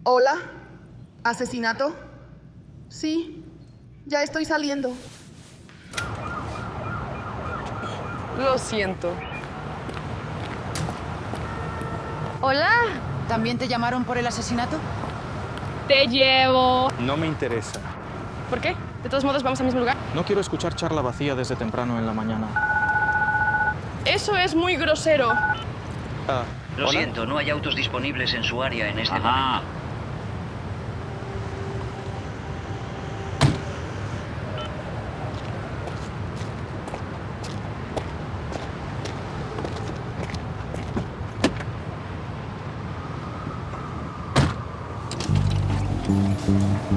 Hola, ¿asesinato? Sí, ya estoy saliendo. Lo siento. Hola. ¿También te llamaron por el asesinato? Te llevo. No me interesa. ¿Por qué? De todos modos, vamos al mismo lugar. No quiero escuchar charla vacía desde temprano en la mañana. Eso es muy grosero. Lo ¿hola? siento, no hay autos disponibles en su área en este momento.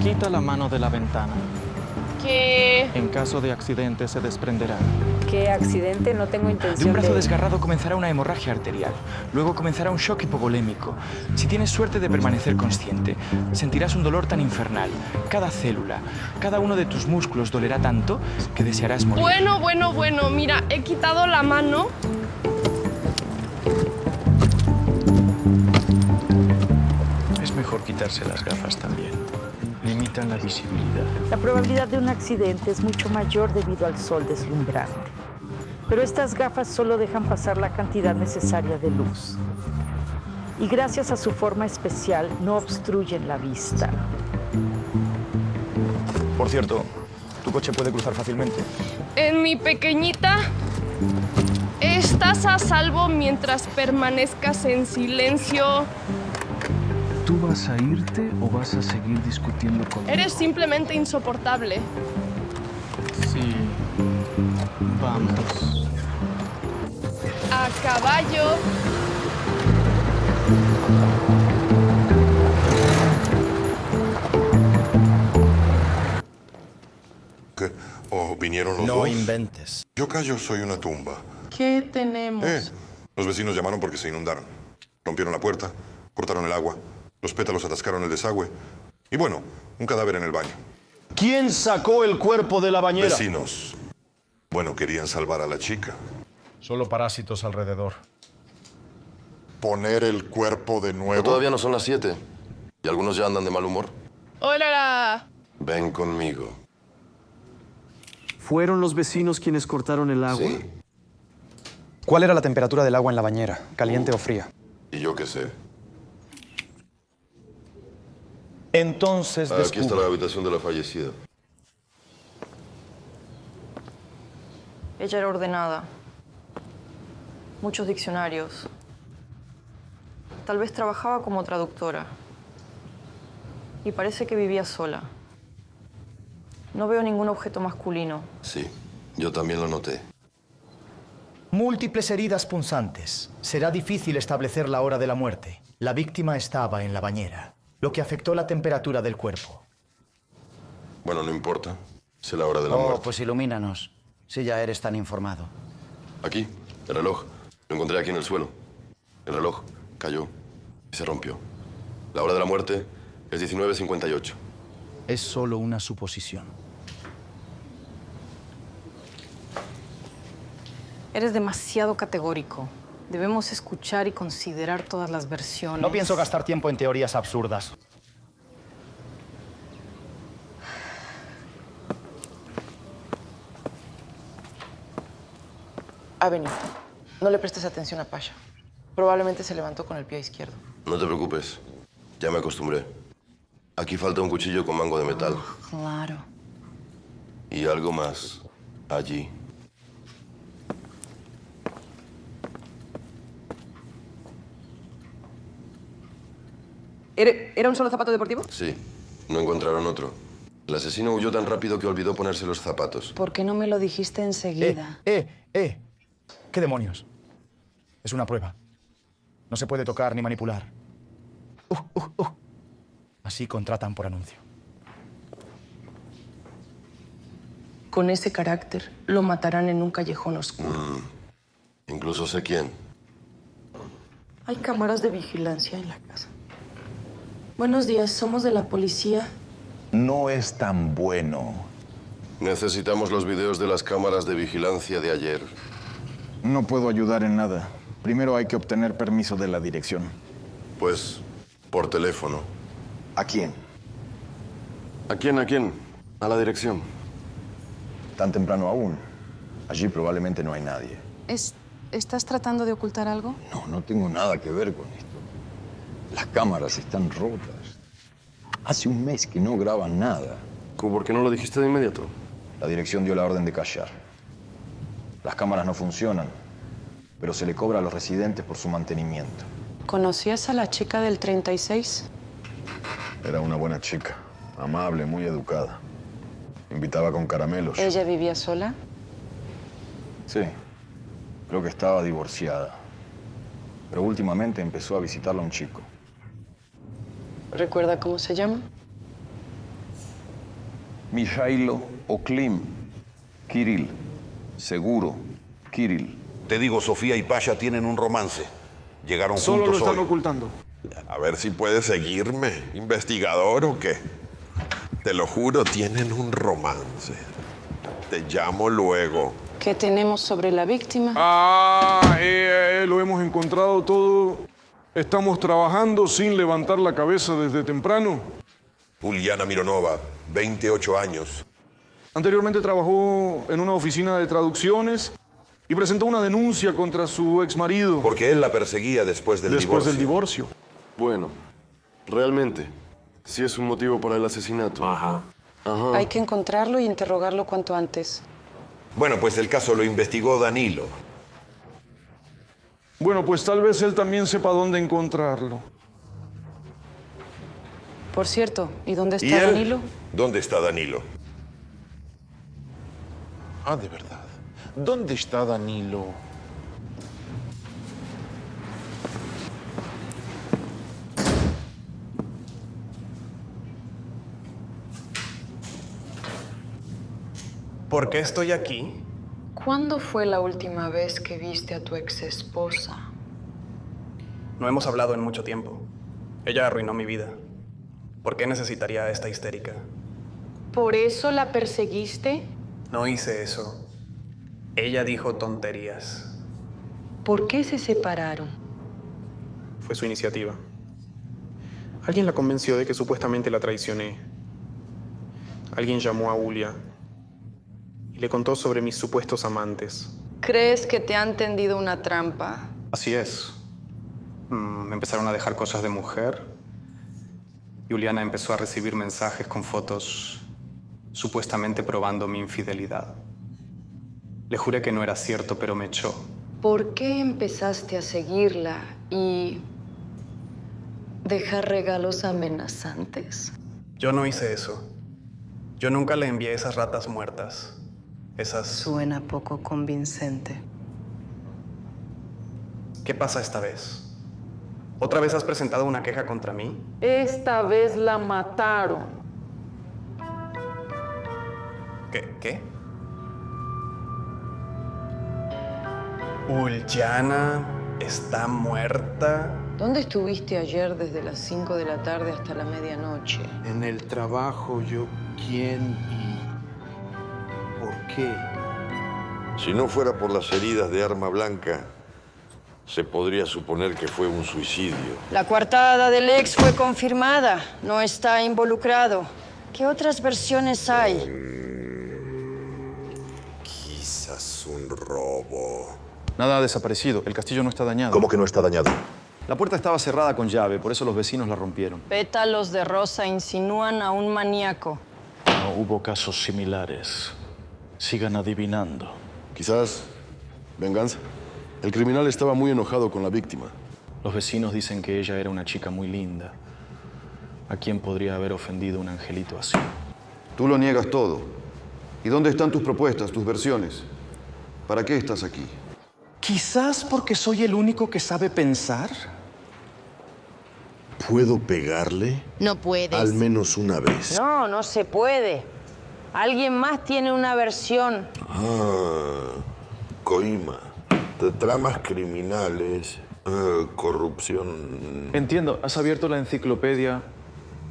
Quita la mano de la ventana. ¿Qué? En caso de accidente se desprenderá. ¿Qué accidente? No tengo intención De un brazo desgarrado comenzará una hemorragia arterial. Luego comenzará un shock hipovolémico. Si tienes suerte de permanecer consciente, sentirás un dolor tan infernal. Cada célula, cada uno de tus músculos dolerá tanto que desearás morir. Bueno. Mira, he quitado la mano. Es mejor quitarse las gafas también. Limitan la visibilidad. La probabilidad de un accidente es mucho mayor debido al sol deslumbrante. Pero estas gafas solo dejan pasar la cantidad necesaria de luz. Y gracias a su forma especial, no obstruyen la vista. Por cierto, tu coche puede cruzar fácilmente. En mi pequeñita, estás a salvo mientras permanezcas en silencio. ¿Tú vas a irte o vas a seguir discutiendo conmigo? Eres simplemente insoportable. Sí. Vamos. A caballo. ¿Qué? ¿O vinieron los No dos? inventes. Yo callo, soy una tumba. ¿Qué tenemos? Los vecinos llamaron porque se inundaron. Rompieron la puerta, cortaron el agua, los pétalos atascaron el desagüe. Y bueno, un cadáver en el baño. ¿Quién sacó el cuerpo de la bañera? Vecinos. Bueno, querían salvar a la chica. Solo parásitos alrededor. ¿Poner el cuerpo de nuevo? Todavía no son las 7. Y algunos ya andan de mal humor. Hola. Ven conmigo. ¿Fueron los vecinos quienes cortaron el agua? Sí. ¿Cuál era la temperatura del agua en la bañera? ¿Caliente o fría? Y yo qué sé. Entonces Aquí está la habitación de la fallecida. Ella era ordenada. Muchos diccionarios. Tal vez trabajaba como traductora. Y parece que vivía sola. No veo ningún objeto masculino. Sí, yo también lo noté. Múltiples heridas punzantes. Será difícil establecer la hora de la muerte. La víctima estaba en la bañera, lo que afectó la temperatura del cuerpo. Bueno, no importa. Sé la hora de la muerte. Pues ilumínanos, si ya eres tan informado. Aquí, el reloj. Lo encontré aquí en el suelo. El reloj cayó y se rompió. La hora de la muerte es 19:58. Es solo una suposición. Eres demasiado categórico. Debemos escuchar y considerar todas las versiones. No pienso gastar tiempo en teorías absurdas. Aveni, no le prestes atención a Pasha. Probablemente se levantó con el pie izquierdo. No te preocupes. Ya me acostumbré. Aquí falta un cuchillo con mango de metal. Claro. Y algo más. Allí. ¿Era un solo zapato deportivo? Sí. No encontraron otro. El asesino huyó tan rápido que olvidó ponerse los zapatos. ¿Por qué no me lo dijiste enseguida? ¿Qué demonios? Es una prueba. No se puede tocar ni manipular. Así contratan por anuncio. Con ese carácter, lo matarán en un callejón oscuro. Incluso sé quién. Hay cámaras de vigilancia en la casa. Buenos días, somos de la policía. No es tan bueno. Necesitamos los videos de las cámaras de vigilancia de ayer. No puedo ayudar en nada. Primero hay que obtener permiso de la dirección. Pues, por teléfono. ¿A quién? ¿A quién? ¿A quién? A la dirección. Tan temprano aún. Allí probablemente no hay nadie. ¿Estás tratando de ocultar algo? No, no tengo nada que ver con esto. Las cámaras están rotas. Hace un mes que no graban nada. ¿Por qué no lo dijiste de inmediato? La dirección dio la orden de callar. Las cámaras no funcionan, pero se le cobra a los residentes por su mantenimiento. ¿Conocías a la chica del 36? Era una buena chica, amable, muy educada. Invitaba con caramelos. ¿Ella vivía sola? Sí, creo que estaba divorciada. Pero últimamente empezó a visitarla un chico. ¿Recuerda cómo se llama? Mijailo o Klim. Kirill. Seguro. Kirill. Te digo, Sofía y Pasha tienen un romance. Llegaron Solo juntos lo están hoy. ocultando. A ver si puedes seguirme, investigador o qué. Te lo juro, tienen un romance. Te llamo luego. ¿Qué tenemos sobre la víctima? Lo hemos encontrado todo. Estamos trabajando sin levantar la cabeza desde temprano. Uliana Mironova, 28 años. Anteriormente trabajó en una oficina de traducciones y presentó una denuncia contra su exmarido. Porque él la perseguía después del divorcio. Bueno, realmente, sí es un motivo para el asesinato. Ajá. Hay que encontrarlo y interrogarlo cuanto antes. Bueno, pues el caso lo investigó Danilo. Bueno, pues tal vez él también sepa dónde encontrarlo. Por cierto, ¿y dónde está ¿Y él? Danilo? ¿Dónde está Danilo? Ah, de verdad. ¿Dónde está Danilo? ¿Por qué estoy aquí? ¿Cuándo fue la última vez que viste a tu ex esposa? No hemos hablado en mucho tiempo. Ella arruinó mi vida. ¿Por qué necesitaría a esta histérica? ¿Por eso la perseguiste? No hice eso. Ella dijo tonterías. ¿Por qué se separaron? Fue su iniciativa. Alguien la convenció de que supuestamente la traicioné. Alguien llamó a Ulia y le contó sobre mis supuestos amantes. ¿Crees que te han tendido una trampa? Así es. Me empezaron a dejar cosas de mujer. Y Uliana empezó a recibir mensajes con fotos supuestamente probando mi infidelidad. Le juré que no era cierto, pero me echó. ¿Por qué empezaste a seguirla y dejar regalos amenazantes? Yo no hice eso. Yo nunca le envié esas ratas muertas. Esas... Suena poco convincente. ¿Qué pasa esta vez? ¿Otra vez has presentado una queja contra mí? Esta vez la mataron. ¿Qué? Uliana está muerta. ¿Dónde estuviste ayer desde las 5 de la tarde hasta la medianoche? En el trabajo, yo, ¿quién y por qué? Si no fuera por las heridas de arma blanca, se podría suponer que fue un suicidio. La coartada del ex fue confirmada. No está involucrado. ¿Qué otras versiones hay? Quizás un robo. Nada ha desaparecido. El castillo no está dañado. ¿Cómo que no está dañado? La puerta estaba cerrada con llave, por eso los vecinos la rompieron. Pétalos de rosa insinúan a un maníaco. No hubo casos similares. Sigan adivinando. Quizás venganza. El criminal estaba muy enojado con la víctima. Los vecinos dicen que ella era una chica muy linda. ¿A quién podría haber ofendido un angelito así? Tú lo niegas todo. ¿Y dónde están tus propuestas, tus versiones? ¿Para qué estás aquí? Quizás porque soy el único que sabe pensar. ¿Puedo pegarle? No puedes. Al menos una vez. No, no se puede. Alguien más tiene una versión. Coima. De tramas criminales, corrupción. Entiendo. ¿Has abierto la enciclopedia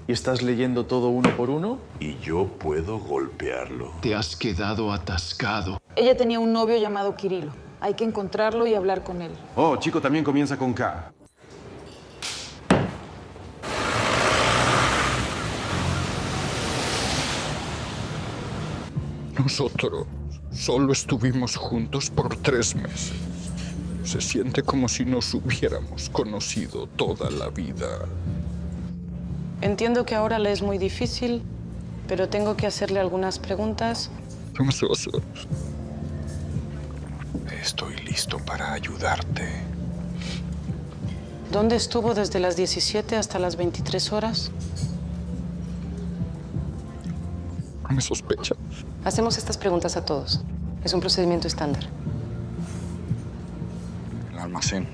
y estás leyendo todo uno por uno? Y yo puedo golpearlo. Te has quedado atascado. Ella tenía un novio llamado Kirilo. Hay que encontrarlo y hablar con él. Oh, chico también comienza con K. Nosotros solo estuvimos juntos por 3 meses. Se siente como si nos hubiéramos conocido toda la vida. Entiendo que ahora le es muy difícil, pero tengo que hacerle algunas preguntas. Nosotros. Estoy listo para ayudarte. ¿Dónde estuvo desde las 17 hasta las 23 horas? ¿No me sospechas? Hacemos estas preguntas a todos. Es un procedimiento estándar. El almacén.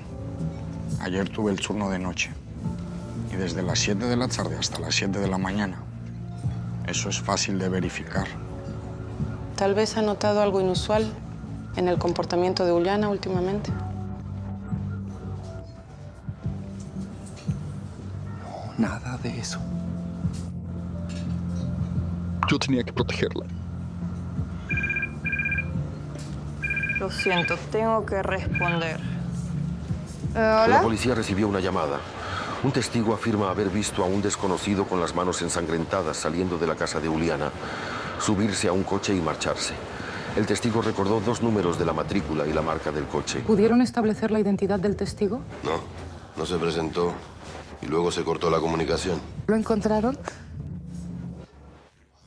Ayer tuve el turno de noche. Y desde las 7 de la tarde hasta las 7 de la mañana. Eso es fácil de verificar. Tal vez ha notado algo inusual en el comportamiento de Uliana últimamente. No, nada de eso. Yo tenía que protegerla. Lo siento, tengo que responder. La policía recibió una llamada. Un testigo afirma haber visto a un desconocido con las manos ensangrentadas saliendo de la casa de Uliana, subirse a un coche y marcharse. El testigo recordó 2 números de la matrícula y la marca del coche. ¿Pudieron establecer la identidad del testigo? No se presentó y luego se cortó la comunicación. ¿Lo encontraron?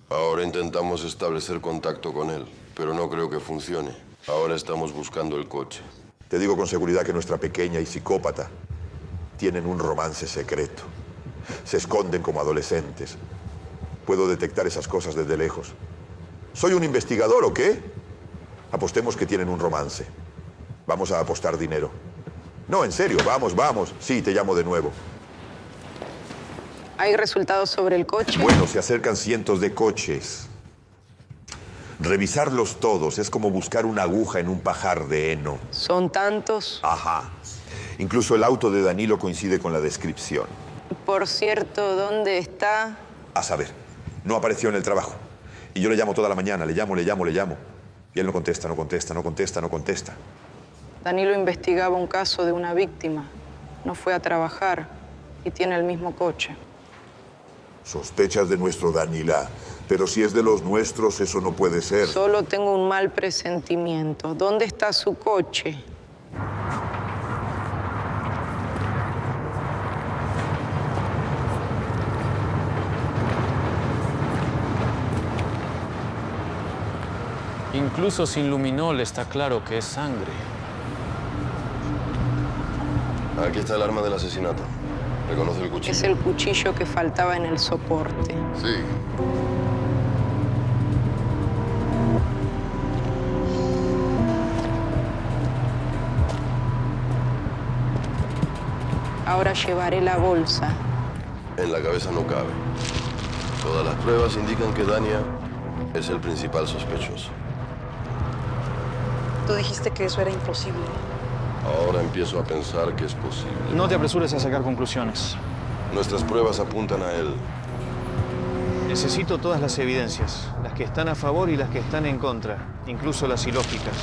Ahora intentamos establecer contacto con él, pero no creo que funcione. Ahora estamos buscando el coche. Te digo con seguridad que nuestra pequeña y psicópata tienen un romance secreto. Se esconden como adolescentes. Puedo detectar esas cosas desde lejos. ¿Soy un investigador o qué? Apostemos que tienen un romance. Vamos a apostar dinero. No, en serio, vamos. Sí, te llamo de nuevo. ¿Hay resultados sobre el coche? Bueno, se acercan cientos de coches. Revisarlos todos es como buscar una aguja en un pajar de heno. ¿Son tantos? Ajá. Incluso el auto de Danilo coincide con la descripción. Por cierto, ¿dónde está? A saber, no apareció en el trabajo. Y yo le llamo toda la mañana, le llamo. Y él no contesta. Danilo investigaba un caso de una víctima. No fue a trabajar y tiene el mismo coche. Sospechas de nuestro Danila. Pero si es de los nuestros, eso no puede ser. Solo tengo un mal presentimiento. ¿Dónde está su coche? Incluso sin luminol está claro que es sangre. Aquí está el arma del asesinato. ¿Reconoce el cuchillo? Es el cuchillo que faltaba en el soporte. Sí. Ahora llevaré la bolsa. En la cabeza no cabe. Todas las pruebas indican que Dania es el principal sospechoso. Tú dijiste que eso era imposible. Ahora empiezo a pensar que es posible. No te apresures a sacar conclusiones. Nuestras pruebas apuntan a él. Necesito todas las evidencias, las que están a favor y las que están en contra, incluso las ilógicas.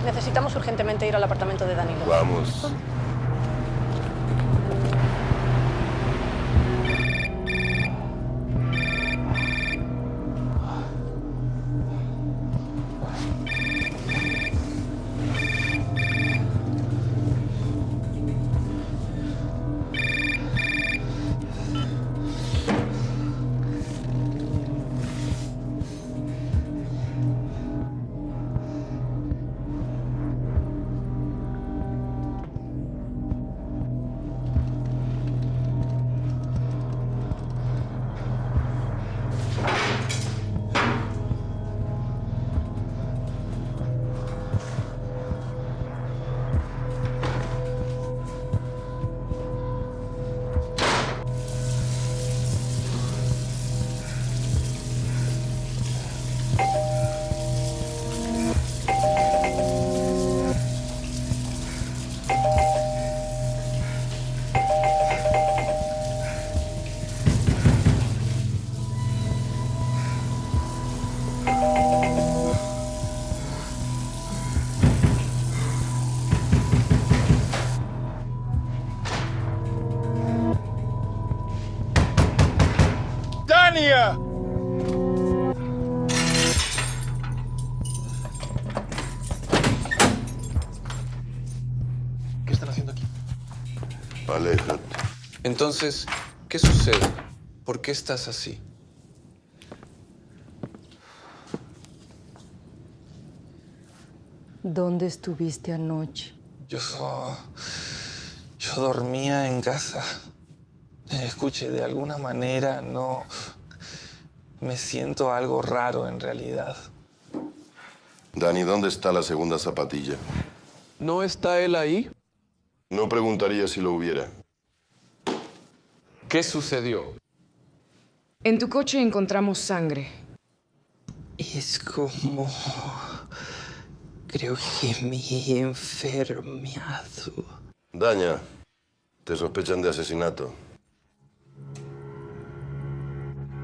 Necesitamos urgentemente ir al apartamento de Danilo. Vamos. Aléjate. Entonces, ¿qué sucede? ¿Por qué estás así? ¿Dónde estuviste anoche? Yo dormía en casa. Escuche, de alguna manera no... Me siento algo raro en realidad. Dani, ¿dónde está la segunda zapatilla? ¿No está él ahí? No preguntaría si lo hubiera. ¿Qué sucedió? En tu coche encontramos sangre. Es como... Creo que me he enfermado. Daña, te sospechan de asesinato.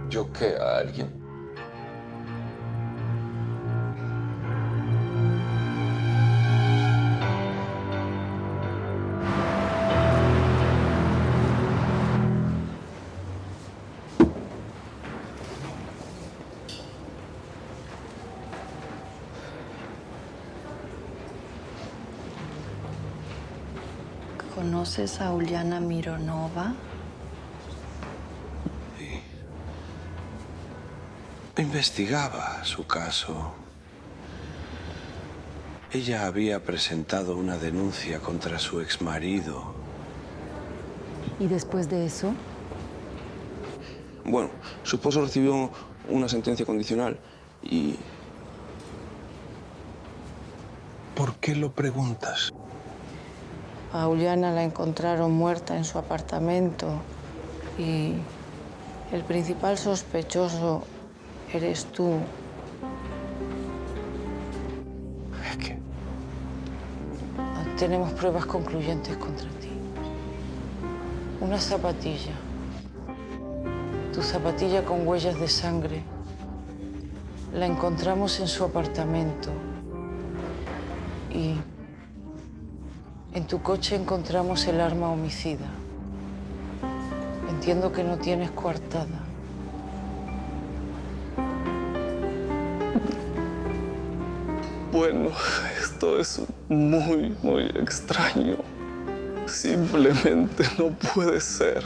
¿Yo qué? ¿A alguien? ¿Conoces a Uliana Mironova? Investigaba su caso. Ella había presentado una denuncia contra su exmarido. ¿Y después de eso? Bueno, su esposo recibió una sentencia condicional y... ¿Por qué lo preguntas? A Uliana la encontraron muerta en su apartamento y el principal sospechoso eres tú. ¿Es que? Tenemos pruebas concluyentes contra ti. Una zapatilla. Tu zapatilla con huellas de sangre. La encontramos en su apartamento. Y en tu coche encontramos el arma homicida. Entiendo que no tienes coartada. Bueno, esto es muy, muy extraño. Simplemente no puede ser.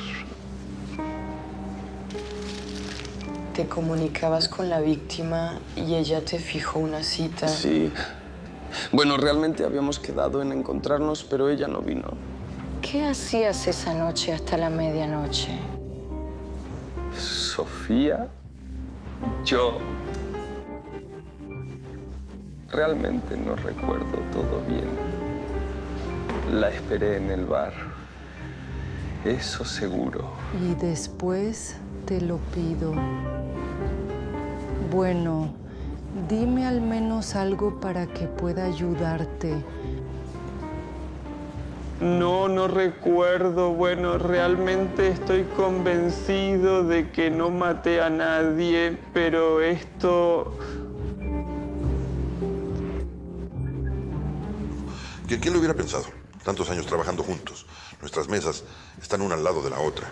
Te comunicabas con la víctima y ella te fijó una cita. Sí. Bueno, realmente habíamos quedado en encontrarnos, pero ella no vino. ¿Qué hacías esa noche hasta la medianoche? Sofía, yo realmente no recuerdo todo bien. La esperé en el bar. Eso seguro. Y después te lo pido. Bueno, dime al menos algo para que pueda ayudarte. No recuerdo. Bueno, realmente estoy convencido de que no maté a nadie, pero esto... ¿Quién lo hubiera pensado? Tantos años trabajando juntos. Nuestras mesas están una al lado de la otra.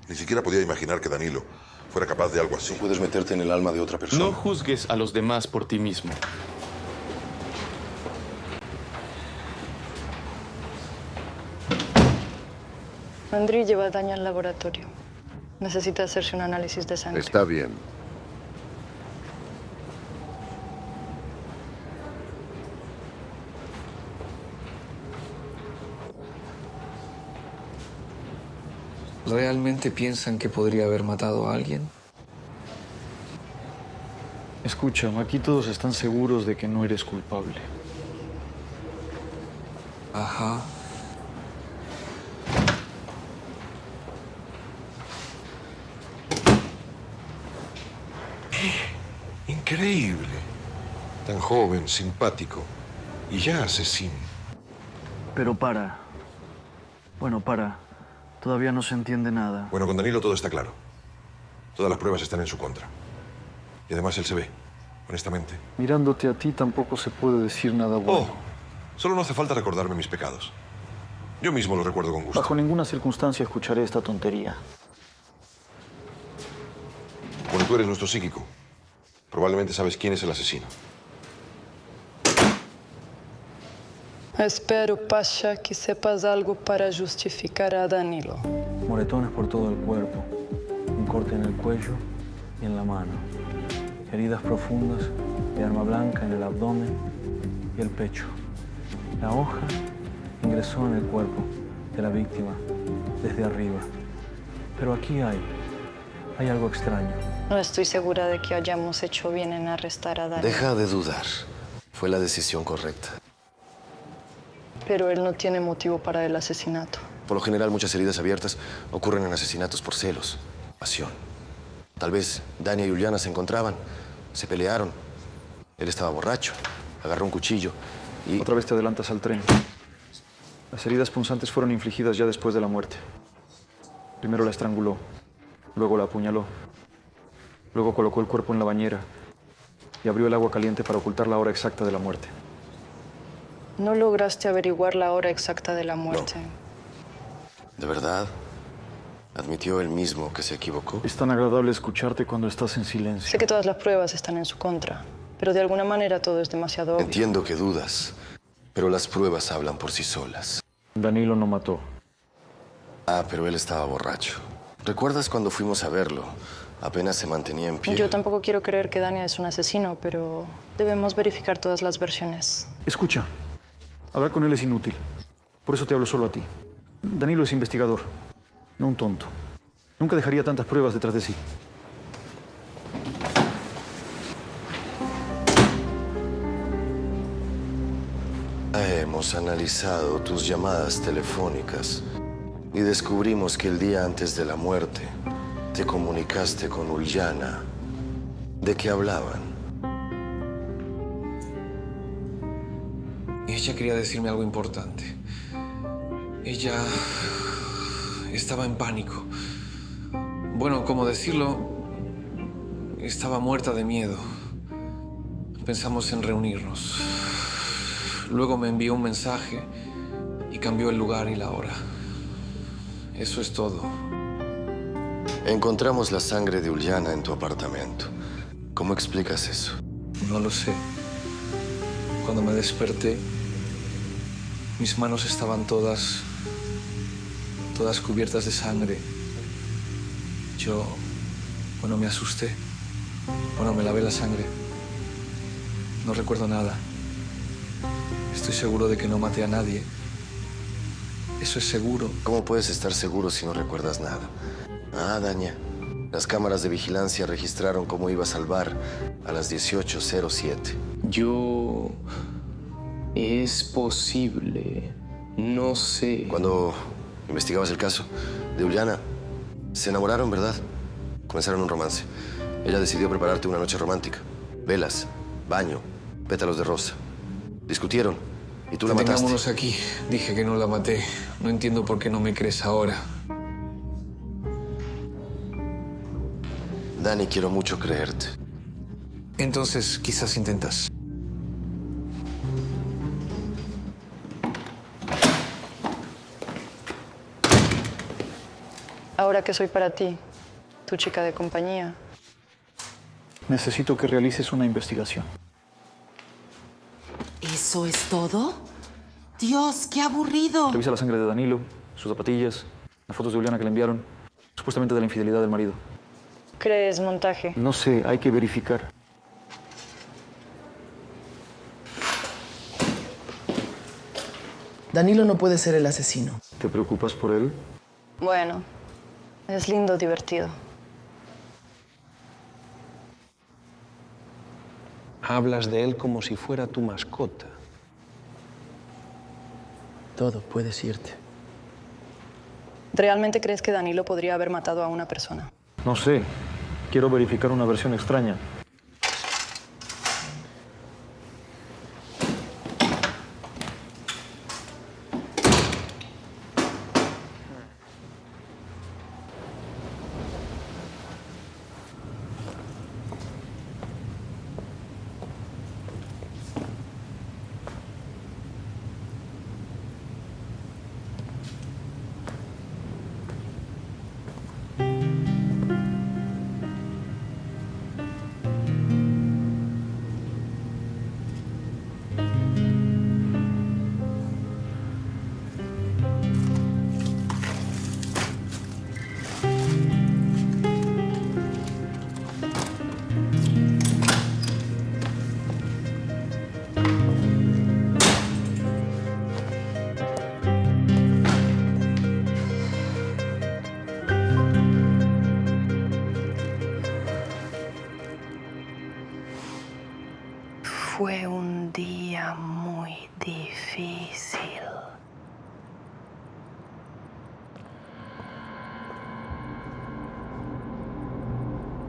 Ni siquiera podía imaginar que Danilo fuera capaz de algo así. No puedes meterte en el alma de otra persona. No juzgues a los demás por ti mismo. Andri lleva daño al laboratorio. Necesita hacerse un análisis de sangre. Está bien. ¿Realmente piensan que podría haber matado a alguien? Escucha, aquí todos están seguros de que no eres culpable. Ajá. Increíble. Tan joven, simpático y ya asesino. Pero para. Bueno, para. Todavía no se entiende nada. Bueno, con Danilo todo está claro. Todas las pruebas están en su contra. Y además él se ve, honestamente. Mirándote a ti tampoco se puede decir nada bueno. Oh, solo no hace falta recordarme mis pecados. Yo mismo lo recuerdo con gusto. Bajo ninguna circunstancia escucharé esta tontería. Bueno, tú eres nuestro psíquico. Probablemente sabes quién es el asesino. Espero, Pasha, que sepas algo para justificar a Danilo. Moretones por todo el cuerpo, un corte en el cuello y en la mano, heridas profundas de arma blanca en el abdomen y el pecho. La hoja ingresó en el cuerpo de la víctima desde arriba. Pero aquí hay algo extraño. No estoy segura de que hayamos hecho bien en arrestar a Danilo. Deja de dudar. Fue la decisión correcta. Pero él no tiene motivo para el asesinato. Por lo general, muchas heridas abiertas ocurren en asesinatos por celos, pasión. Tal vez Dani y Juliana se encontraban, se pelearon. Él estaba borracho, agarró un cuchillo y... Otra vez te adelantas al tren. Las heridas punzantes fueron infligidas ya después de la muerte. Primero la estranguló, luego la apuñaló, luego colocó el cuerpo en la bañera y abrió el agua caliente para ocultar la hora exacta de la muerte. ¿No lograste averiguar la hora exacta de la muerte? ¿De verdad? ¿Admitió él mismo que se equivocó? Es tan agradable escucharte cuando estás en silencio. Sé que todas las pruebas están en su contra, pero de alguna manera todo es demasiado obvio. Entiendo que dudas, pero las pruebas hablan por sí solas. Danilo no mató. Ah, pero él estaba borracho. ¿Recuerdas cuando fuimos a verlo? Apenas se mantenía en pie. Yo tampoco quiero creer que Dani es un asesino, pero debemos verificar todas las versiones. Escucha, hablar con él es inútil. Por eso te hablo solo a ti. Danilo es investigador, no un tonto. Nunca dejaría tantas pruebas detrás de sí. Hemos analizado tus llamadas telefónicas y descubrimos que el día antes de la muerte te comunicaste con Ulyana. ¿De qué hablaban? Ella quería decirme algo importante. Ella estaba en pánico. Bueno, ¿cómo decirlo? Estaba muerta de miedo. Pensamos en reunirnos. Luego me envió un mensaje y cambió el lugar y la hora. Eso es todo. Encontramos la sangre de Ulyana en tu apartamento. ¿Cómo explicas eso? No lo sé. Cuando me desperté, mis manos estaban todas cubiertas de sangre. Bueno, me asusté. Bueno, me lavé la sangre. No recuerdo nada. Estoy seguro de que no maté a nadie. Eso es seguro. ¿Cómo puedes estar seguro si no recuerdas nada? Ah, Daña. Las cámaras de vigilancia registraron cómo ibas al bar a las 18:07. Es posible. No sé. Cuando investigabas el caso de Ulyana, se enamoraron, ¿verdad? Comenzaron un romance. Ella decidió prepararte una noche romántica. Velas, baño, pétalos de rosa. Discutieron y tú la mataste. Detengámonos aquí. Dije que no la maté. No entiendo por qué no me crees ahora. Dani, quiero mucho creerte. Entonces, quizás intentas. Ahora que soy para ti, tu chica de compañía. Necesito que realices una investigación. ¿Eso es todo? Dios, qué aburrido. Revisa la sangre de Danilo, sus zapatillas, las fotos de Ulyana que le enviaron, supuestamente de la infidelidad del marido. ¿Crees montaje? No sé, hay que verificar. Danilo no puede ser el asesino. ¿Te preocupas por él? Bueno, es lindo, divertido. Hablas de él como si fuera tu mascota. Todo, puedes irte. ¿Realmente crees que Danilo podría haber matado a una persona? No sé. Quiero verificar una versión extraña.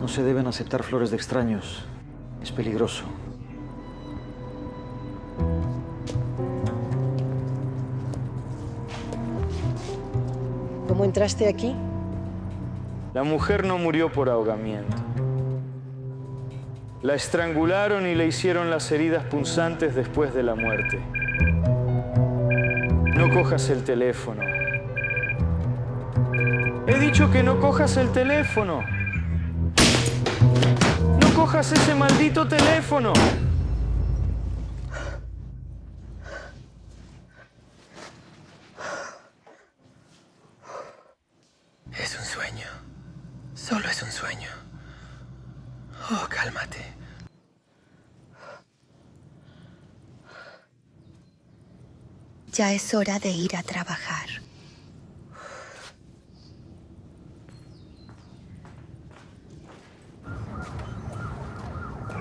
No se deben aceptar flores de extraños. Es peligroso. ¿Cómo entraste aquí? La mujer no murió por ahogamiento. La estrangularon y le hicieron las heridas punzantes después de la muerte. No cojas el teléfono. He dicho que no cojas el teléfono. No cojas ese maldito teléfono. Es un sueño. Solo es un sueño. Oh, cálmate. Ya es hora de ir a trabajar.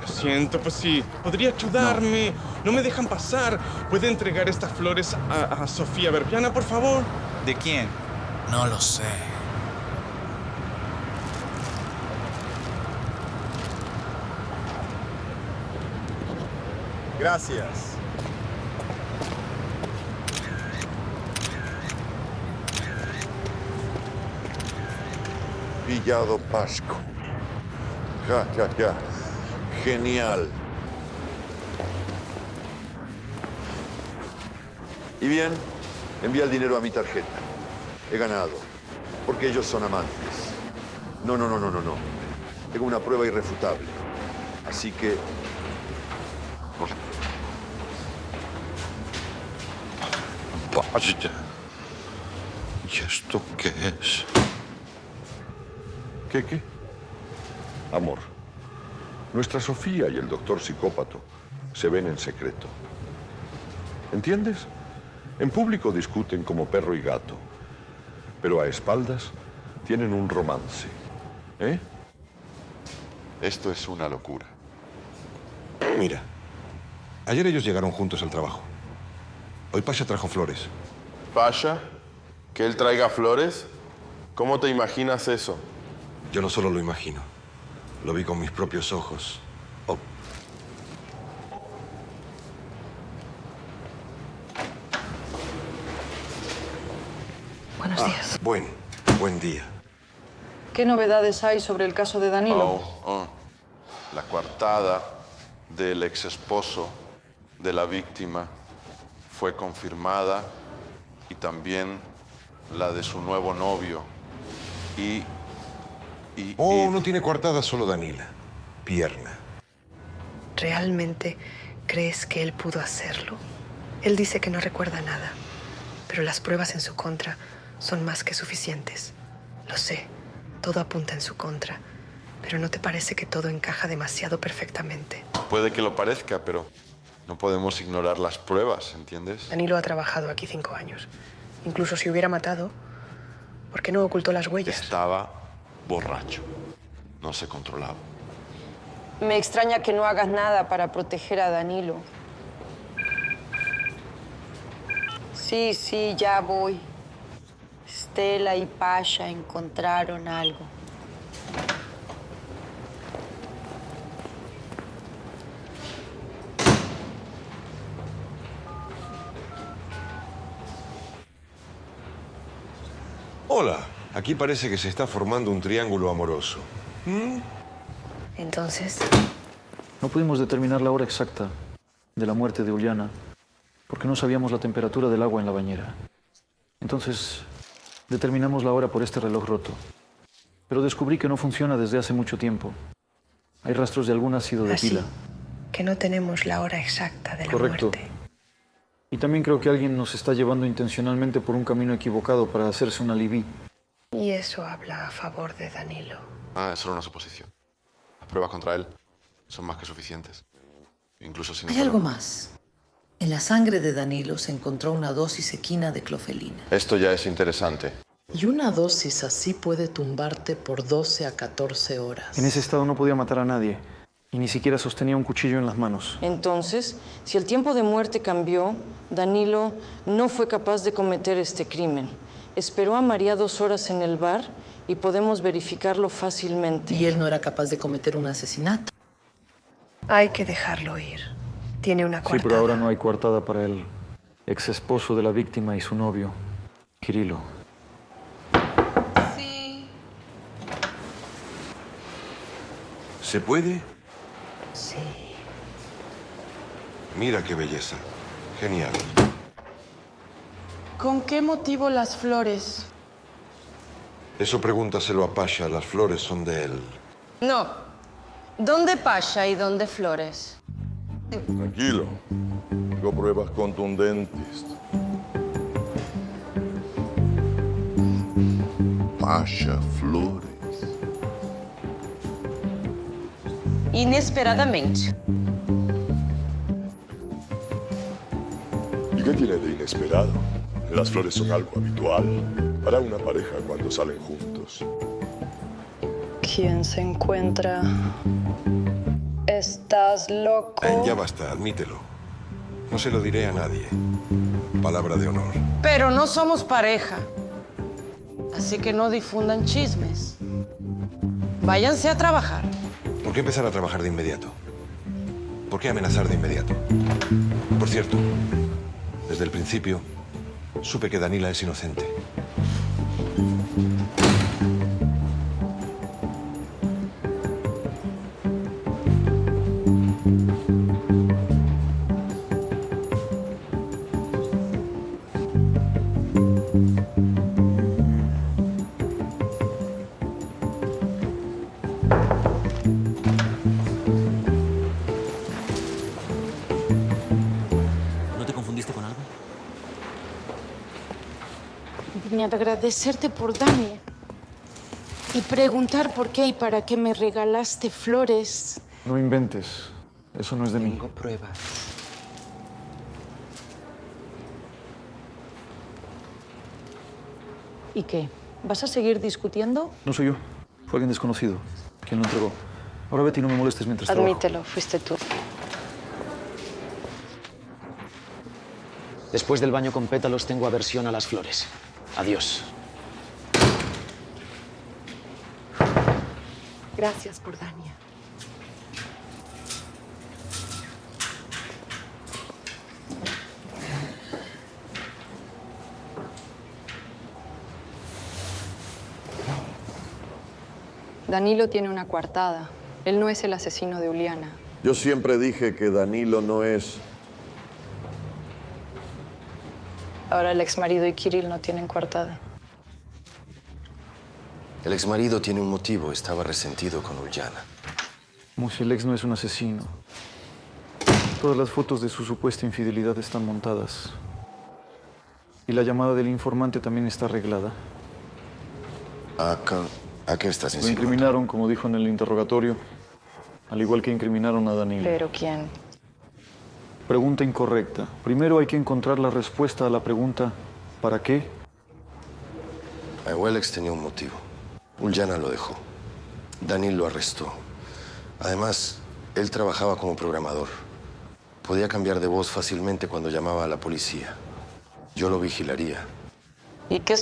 Lo siento, pues sí. ¿Podría ayudarme? No me dejan pasar. ¿Puede entregar estas flores a Sofía Verpiana, por favor? ¿De quién? No lo sé. Gracias. Villado Pasco. Ya. Genial. Y bien, envía el dinero a mi tarjeta. He ganado. Porque ellos son amantes. No. Tengo una prueba irrefutable. Así que... Vaya. ¿Y esto qué es? ¿Qué? Amor, nuestra Sofía y el doctor psicópato se ven en secreto. ¿Entiendes? En público discuten como perro y gato, pero a espaldas tienen un romance. ¿Eh? Esto es una locura. Mira, ayer ellos llegaron juntos al trabajo. Hoy Pasha trajo flores. ¿Pasha? ¿Que él traiga flores? ¿Cómo te imaginas eso? Yo no solo lo imagino, lo vi con mis propios ojos. Oh. Buenos días. Buen día. ¿Qué novedades hay sobre el caso de Danilo? La coartada del ex esposo de la víctima fue confirmada y también la de su nuevo novio. No tiene coartada solo Danila. Pierna. ¿Realmente crees que él pudo hacerlo? Él dice que no recuerda nada, pero las pruebas en su contra son más que suficientes. Lo sé, todo apunta en su contra, pero ¿no te parece que todo encaja demasiado perfectamente? Puede que lo parezca, pero no podemos ignorar las pruebas, ¿entiendes? Danilo ha trabajado aquí 5 años. Incluso si hubiera matado, ¿por qué no ocultó las huellas? Estaba borracho. No se controlaba. Me extraña que no hagas nada para proteger a Danilo. Sí, ya voy. Stella y Pasha encontraron algo. Hola, aquí parece que se está formando un triángulo amoroso. Entonces, No pudimos determinar la hora exacta de la muerte de Uliana porque no sabíamos la temperatura del agua en la bañera. Entonces, determinamos la hora por este reloj roto. Pero descubrí que no funciona desde hace mucho tiempo. Hay rastros de algún ácido de pila. que no tenemos la hora exacta de la Correcto. muerte. Y también creo que alguien nos está llevando intencionalmente por un camino equivocado para hacerse un alibí. Y eso habla a favor de Danilo. Es solo una suposición. Las pruebas contra él son más que suficientes. Incluso sin... Hay algo más. En la sangre de Danilo se encontró una dosis equina de clofelina. Esto ya es interesante. Y una dosis así puede tumbarte por 12 a 14 horas. En ese estado no podía matar a nadie. Y ni siquiera sostenía un cuchillo en las manos. Entonces, si el tiempo de muerte cambió, Danilo no fue capaz de cometer este crimen. Esperó a María 2 horas en el bar y podemos verificarlo fácilmente. Y él no era capaz de cometer un asesinato. Hay que dejarlo ir. Tiene una coartada. Sí, pero ahora no hay coartada para el ex esposo de la víctima y su novio, Kirilo. Sí. ¿Se puede? Sí. Mira qué belleza. Genial. ¿Con qué motivo las flores? Eso pregúntaselo a Pasha. Las flores son de él. No. ¿Dónde Pasha y dónde Flores? Tranquilo. Tengo pruebas contundentes. Pasha Flores. Inesperadamente. ¿Y qué tiene de inesperado? Las flores son algo habitual para una pareja cuando salen juntos. ¿Quién se encuentra? ¿Estás loco? Ya basta, admítelo. No se lo diré a nadie. Palabra de honor. Pero no somos pareja. Así que no difundan chismes. Váyanse a trabajar. ¿Por qué empezar a trabajar de inmediato? ¿Por qué amenazar de inmediato? Por cierto, desde el principio supe que Danila es inocente. ¿No te confundiste con algo? Vine a agradecerte por Dani y preguntar por qué y para qué me regalaste flores. No inventes. Eso no es de mí. Tengo pruebas. ¿Y qué? ¿Vas a seguir discutiendo? No soy yo. Fue alguien desconocido. ¿Quién lo entregó? Ahora vete y no me molestes mientras trabajo. Admítelo, fuiste tú. Después del baño con pétalos tengo aversión a las flores. Adiós. Gracias por Dania. Danilo tiene una coartada. Él no es el asesino de Uliana. Yo siempre dije que Danilo no es... Ahora el exmarido y Kirill no tienen coartada. El exmarido tiene un motivo. Estaba resentido con Uliana. Como si el ex no es un asesino. Todas las fotos de su supuesta infidelidad están montadas. Y la llamada del informante también está arreglada. ¿A qué estás Lo insinuando? incriminaron, como dijo en el interrogatorio, al igual que incriminaron a Danilo. ¿Pero quién? Pregunta incorrecta. Primero hay que encontrar la respuesta a la pregunta ¿para qué? Welex tenía un motivo. Uliana lo dejó. Danil lo arrestó. Además, él trabajaba como programador. Podía cambiar de voz fácilmente cuando llamaba a la policía. Yo lo vigilaría. ¿Y qué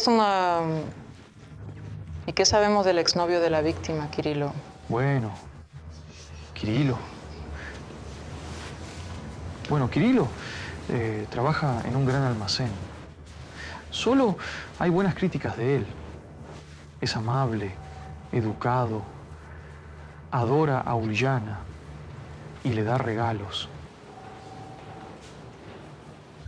sabemos del exnovio de la víctima, Kirilo? Bueno, Kirilo. Bueno, Kirilo trabaja en un gran almacén. Solo hay buenas críticas de él. Es amable, educado, adora a Uliana y le da regalos.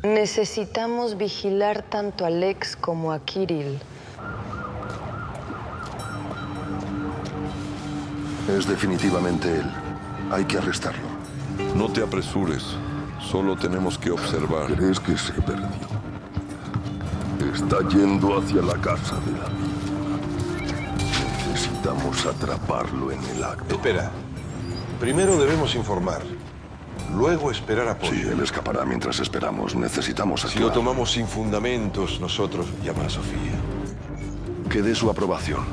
Necesitamos vigilar tanto a Lex como a Kirill. Es definitivamente él. Hay que arrestarlo. No te apresures. Solo tenemos que observar. ¿Crees que se perdió? Está yendo hacia la casa de la víctima. Necesitamos atraparlo en el acto. Espera. Primero debemos informar. Luego esperar apoyo. Sí, él escapará mientras esperamos. Necesitamos Si actuar. lo tomamos sin fundamentos, nosotros llama a Sofía. Que dé su aprobación.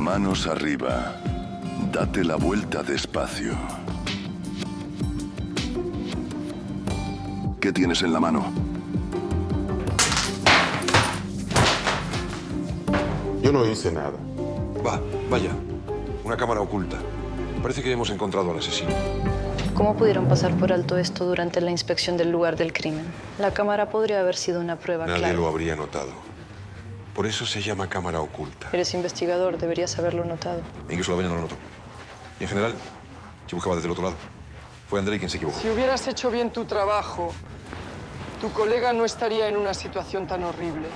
Manos arriba. Date la vuelta despacio. ¿Qué tienes en la mano? Yo no hice nada. Vaya. Una cámara oculta. Parece que hemos encontrado al asesino. ¿Cómo pudieron pasar por alto esto durante la inspección del lugar del crimen? La cámara podría haber sido una prueba Nadie clara. lo habría notado. Por eso se llama cámara oculta. Eres investigador, deberías haberlo notado. Incluso la Beña no lo notó. Y en general, se buscaba desde el otro lado. Fue Andrei quien se equivocó. Si hubieras hecho bien tu trabajo, tu colega no estaría en una situación tan horrible.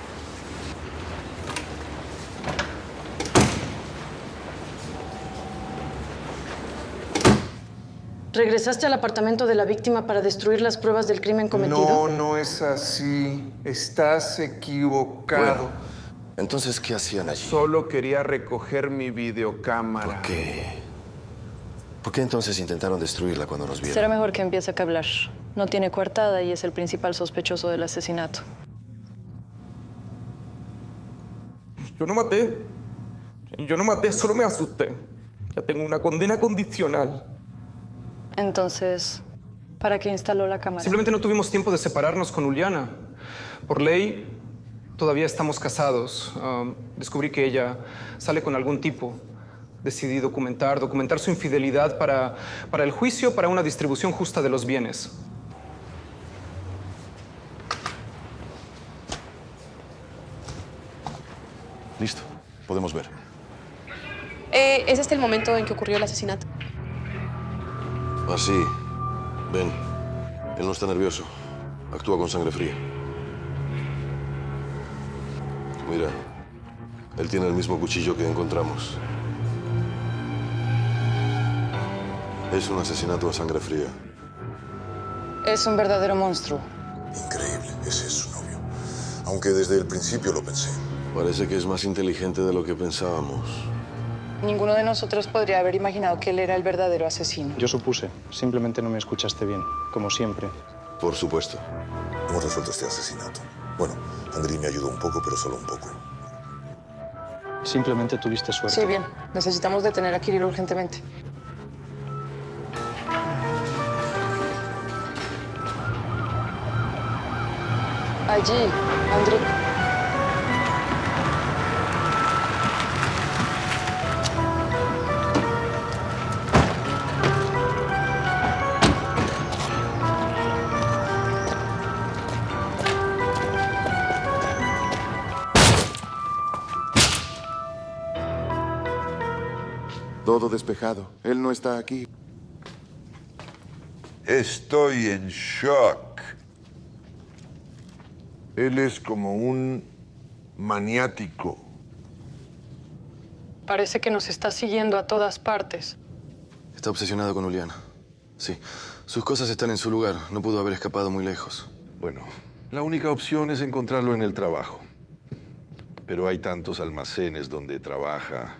¿Regresaste al apartamento de la víctima para destruir las pruebas del crimen cometido? No, no es así. Estás equivocado. Bueno, entonces, ¿qué hacían allí? Solo quería recoger mi videocámara. ¿Por qué? ¿Por qué entonces intentaron destruirla cuando nos vieron? Será mejor que empiece a hablar. No tiene coartada y es el principal sospechoso del asesinato. Yo no maté, solo me asusté. Ya tengo una condena condicional. Entonces, ¿para qué instaló la cámara? Simplemente no tuvimos tiempo de separarnos con Uliana. Por ley, todavía estamos casados. Descubrí que ella sale con algún tipo. Decidí documentar su infidelidad para el juicio, para una distribución justa de los bienes. Listo. Podemos ver. ¿Es este el momento en que ocurrió el asesinato? Así. Ven. Él no está nervioso. Actúa con sangre fría. Mira. Él tiene el mismo cuchillo que encontramos. Es un asesinato a sangre fría. Es un verdadero monstruo. Increíble. Ese es su novio. Aunque desde el principio lo pensé. Parece que es más inteligente de lo que pensábamos. Ninguno de nosotros podría haber imaginado que él era el verdadero asesino. Yo supuse. Simplemente no me escuchaste bien, como siempre. Por supuesto. Hemos resuelto este asesinato. Bueno, Andrei me ayudó un poco, pero solo un poco. Simplemente tuviste suerte. Sí, bien. Necesitamos detener a Kirill urgentemente. Allí, Andrei. Todo despejado. Él no está aquí. Estoy en shock. Él es como un maniático. Parece que nos está siguiendo a todas partes. Está obsesionado con Uliana. Sí. Sus cosas están en su lugar. No pudo haber escapado muy lejos. Bueno, la única opción es encontrarlo en el trabajo. Pero hay tantos almacenes donde trabaja.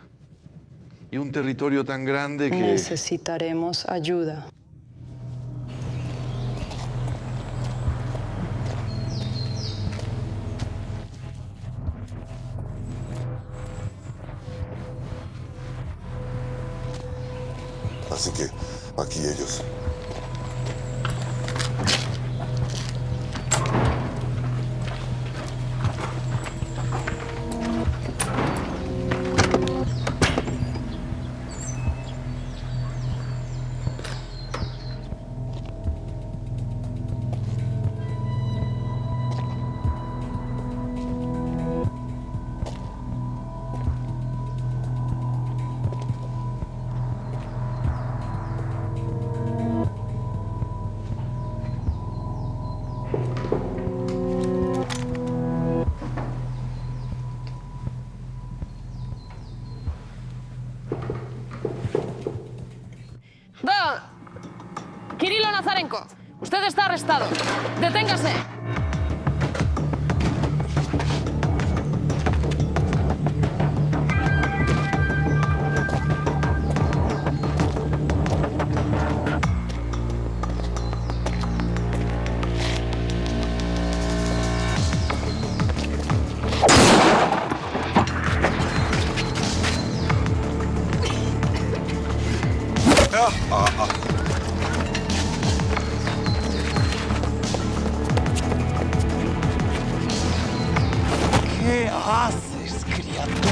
Y un territorio tan grande que... Necesitaremos ayuda. Así que aquí ellos. Kirilo Nazarenko, usted está arrestado. Deténgase. haces, criatura?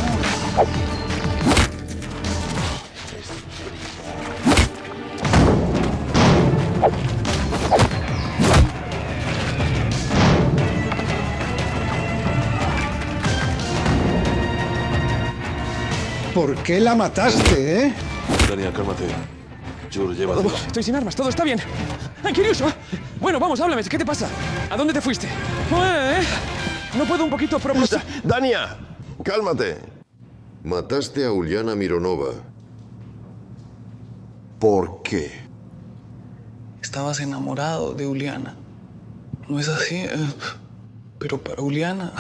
¿Por qué la mataste, eh? Daniel, cálmate. Jur, llévatela. Estoy sin armas, todo está bien. ¡Kiryu! Bueno, vamos, háblame. ¿Qué te pasa? ¿A dónde te fuiste? No puedo un poquito Dania, cálmate. Mataste a Uliana Mironova. ¿Por qué? Estabas enamorado de Uliana. ¿No es así? Pero para Uliana,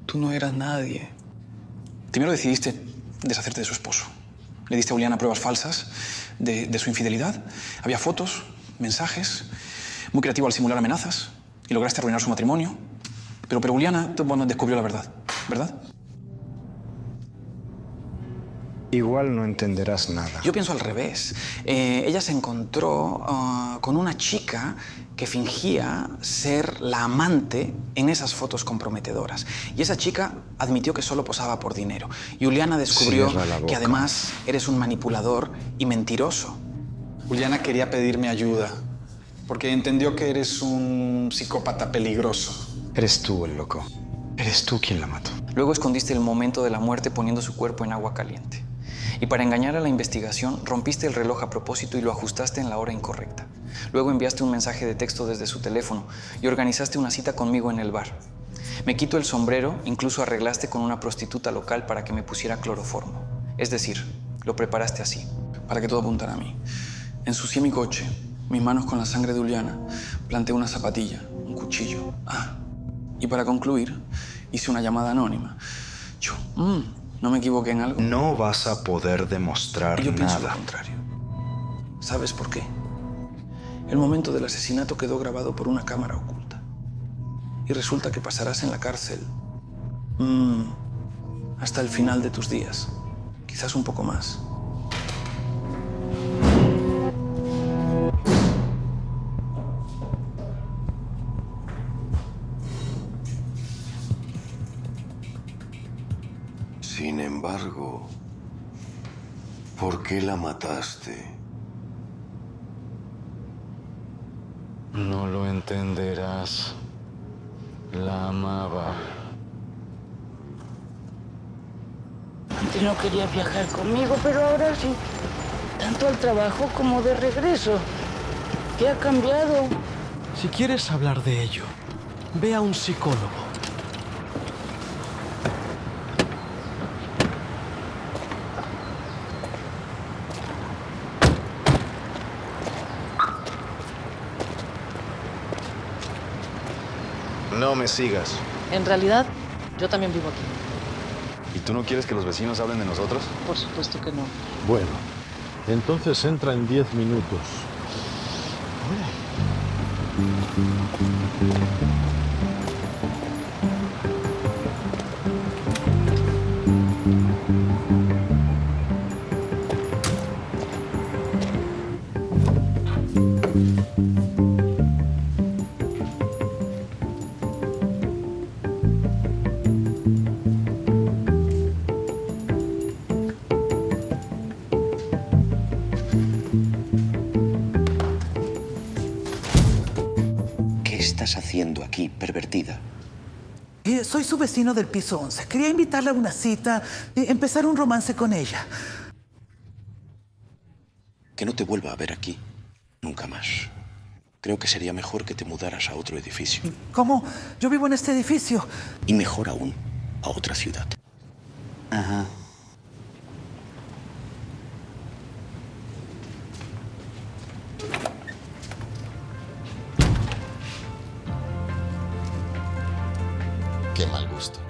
tú no eras nadie. Primero decidiste deshacerte de su esposo. Le diste a Uliana pruebas falsas de su infidelidad. Había fotos, mensajes, muy creativo al simular amenazas y lograste arruinar su matrimonio. Pero Uliana, bueno, descubrió la verdad, ¿verdad? Igual no entenderás nada. Yo pienso al revés. Ella se encontró con una chica que fingía ser la amante en esas fotos comprometedoras. Y esa chica admitió que solo posaba por dinero. Y Uliana descubrió que además eres un manipulador y mentiroso. Uliana quería pedirme ayuda porque entendió que eres un psicópata peligroso. Eres tú el loco. Eres tú quien la mató. Luego escondiste el momento de la muerte poniendo su cuerpo en agua caliente. Y para engañar a la investigación, rompiste el reloj a propósito y lo ajustaste en la hora incorrecta. Luego enviaste un mensaje de texto desde su teléfono y organizaste una cita conmigo en el bar. Me quito el sombrero, incluso arreglaste con una prostituta local para que me pusiera cloroformo. Es decir, lo preparaste así, para que todo apuntara a mí. Ensucié mi coche, mis manos con la sangre de Uliana, planté una zapatilla, un cuchillo. Y para concluir, hice una llamada anónima. ¿No me equivoqué en algo? No vas a poder demostrar Yo pienso nada. lo contrario. ¿Sabes por qué? El momento del asesinato quedó grabado por una cámara oculta. Y resulta que pasarás en la cárcel hasta el final de tus días. Quizás un poco más. Sin embargo, ¿por qué la mataste? No lo entenderás. La amaba. Antes no quería viajar conmigo, pero ahora sí. Tanto al trabajo como de regreso. ¿Qué ha cambiado? Si quieres hablar de ello, ve a un psicólogo. No me sigas. En realidad, yo también vivo aquí. ¿Y tú no quieres que los vecinos hablen de nosotros? Por supuesto que no. Bueno, entonces entra en 10 minutos. ¿Qué estás haciendo aquí, pervertida? Soy su vecino del piso 11. Quería invitarla a una cita y empezar un romance con ella. Que no te vuelva a ver aquí. Nunca más. Creo que sería mejor que te mudaras a otro edificio. ¿Cómo? Yo vivo en este edificio. Y mejor aún, a otra ciudad. Ajá. Qué mal gusto.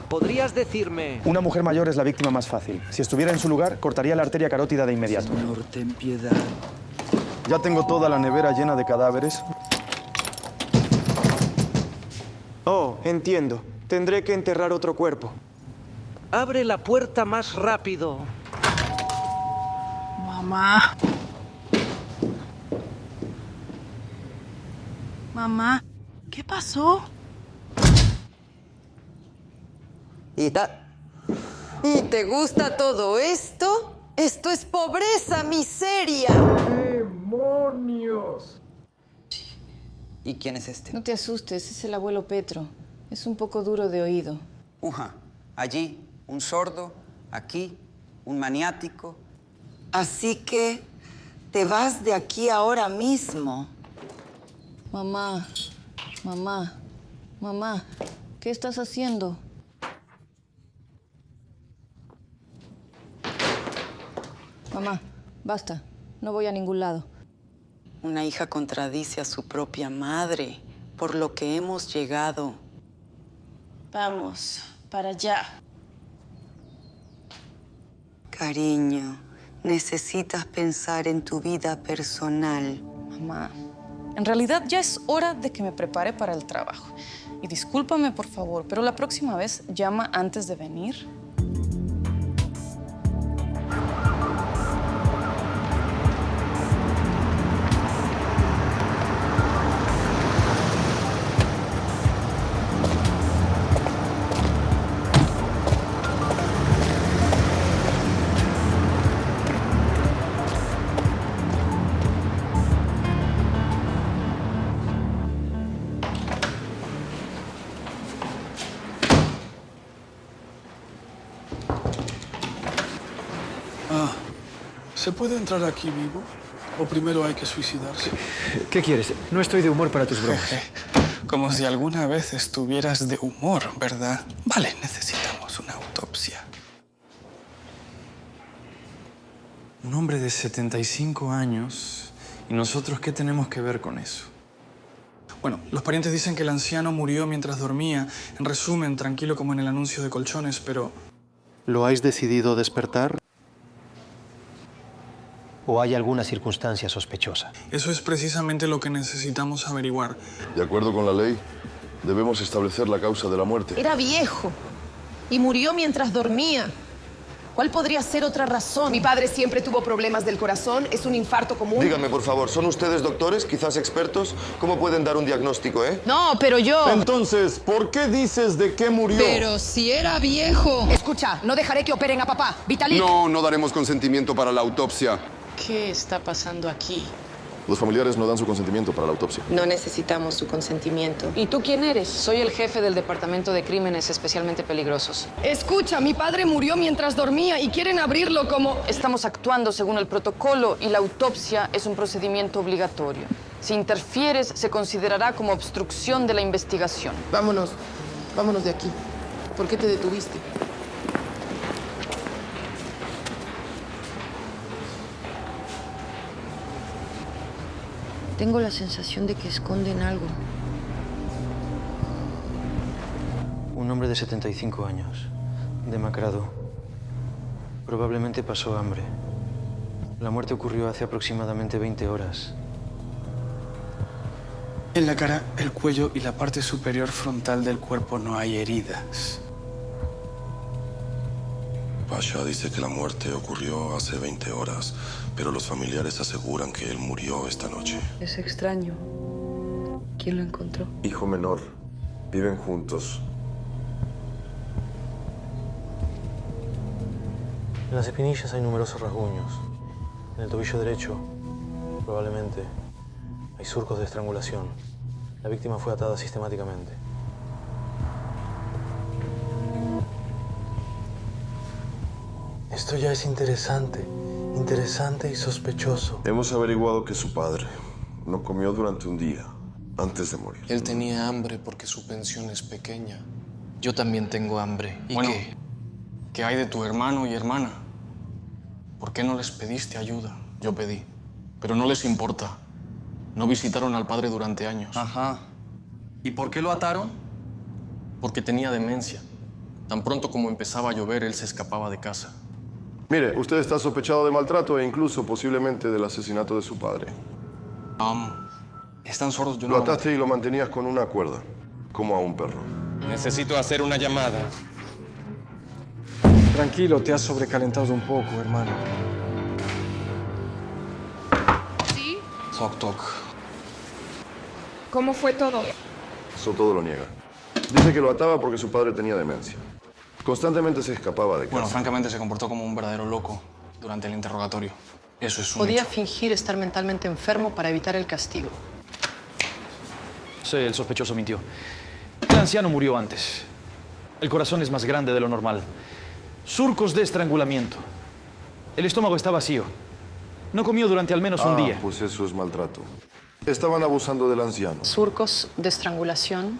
¿podrías decirme...? Una mujer mayor es la víctima más fácil. Si estuviera en su lugar, cortaría la arteria carótida de inmediato. Señor, ten piedad. Ya tengo toda la nevera llena de cadáveres. Oh, entiendo. Tendré que enterrar otro cuerpo. Abre la puerta más rápido. Mamá. Mamá, ¿qué pasó? ¿Y te gusta todo esto? Esto es pobreza, miseria. ¡Demonios! ¿Y quién es este? No te asustes, es el abuelo Petro. Es un poco duro de oído. Allí, un sordo. Aquí, un maniático. Así que te vas de aquí ahora mismo. Mamá, ¿qué estás haciendo? Mamá, basta. No voy a ningún lado. Una hija contradice a su propia madre por lo que hemos llegado. Vamos, para allá. Cariño, necesitas pensar en tu vida personal. Mamá, en realidad ya es hora de que me prepare para el trabajo. Y discúlpame, por favor, pero la próxima vez llama antes de venir. ¿Se puede entrar aquí vivo? ¿O primero hay que suicidarse? ¿Qué quieres? No estoy de humor para tus bromas. Como si alguna vez estuvieras de humor, ¿verdad? Vale, necesitamos una autopsia. Un hombre de 75 años. ¿Y nosotros qué tenemos que ver con eso? Bueno, los parientes dicen que el anciano murió mientras dormía. En resumen, tranquilo como en el anuncio de colchones, pero... ¿Lo habéis decidido despertar? ¿O hay alguna circunstancia sospechosa? Eso es precisamente lo que necesitamos averiguar. De acuerdo con la ley, debemos establecer la causa de la muerte. Era viejo y murió mientras dormía. ¿Cuál podría ser otra razón? Mi padre siempre tuvo problemas del corazón. Es un infarto común. Díganme, por favor, ¿son ustedes doctores, quizás expertos? ¿Cómo pueden dar un diagnóstico, No, pero yo... Entonces, ¿por qué dices de qué murió? Pero si era viejo. Escucha, no dejaré que operen a papá. Vitalik. No daremos consentimiento para la autopsia. ¿Qué está pasando aquí? Los familiares no dan su consentimiento para la autopsia. No necesitamos su consentimiento. ¿Y tú quién eres? Soy el jefe del Departamento de Crímenes Especialmente Peligrosos. Escucha, mi padre murió mientras dormía y quieren abrirlo como... Estamos actuando según el protocolo y la autopsia es un procedimiento obligatorio. Si interfieres, se considerará como obstrucción de la investigación. Vámonos de aquí. ¿Por qué te detuviste? Tengo la sensación de que esconden algo. Un hombre de 75 años, demacrado. Probablemente pasó hambre. La muerte ocurrió hace aproximadamente 20 horas. En la cara, el cuello y la parte superior frontal del cuerpo no hay heridas. Pasha dice que la muerte ocurrió hace 20 horas, pero los familiares aseguran que él murió esta noche. Es extraño. ¿Quién lo encontró? Hijo menor. Viven juntos. En las espinillas hay numerosos rasguños. En el tobillo derecho, probablemente, hay surcos de estrangulación. La víctima fue atada sistemáticamente. Esto ya es interesante y sospechoso. Hemos averiguado que su padre no comió durante un día antes de morir. Él tenía hambre porque su pensión es pequeña. Yo también tengo hambre. ¿Y Bueno, qué? ¿qué hay de tu hermano y hermana? ¿Por qué no les pediste ayuda? Yo pedí, pero no les importa. No visitaron al padre durante años. Ajá. ¿Y por qué lo ataron? Porque tenía demencia. Tan pronto como empezaba a llover, él se escapaba de casa. Mire, usted está sospechado de maltrato e incluso posiblemente del asesinato de su padre. Están sordos, yo Lo no... ataste y lo mantenías con una cuerda, como a un perro. Necesito hacer una llamada. Tranquilo, te has sobrecalentado un poco, hermano. ¿Sí? Toc, toc. ¿Cómo fue todo? Eso todo lo niega. Dice que lo ataba porque su padre tenía demencia. Constantemente se escapaba de casa. Bueno, francamente se comportó como un verdadero loco durante el interrogatorio. Eso es un Podía hecho. fingir estar mentalmente enfermo para evitar el castigo. Sí, el sospechoso mintió. El anciano murió antes. El corazón es más grande de lo normal. Surcos de estrangulamiento. El estómago está vacío. No comió durante al menos un día. Pues eso es maltrato. Estaban abusando del anciano. Surcos de estrangulación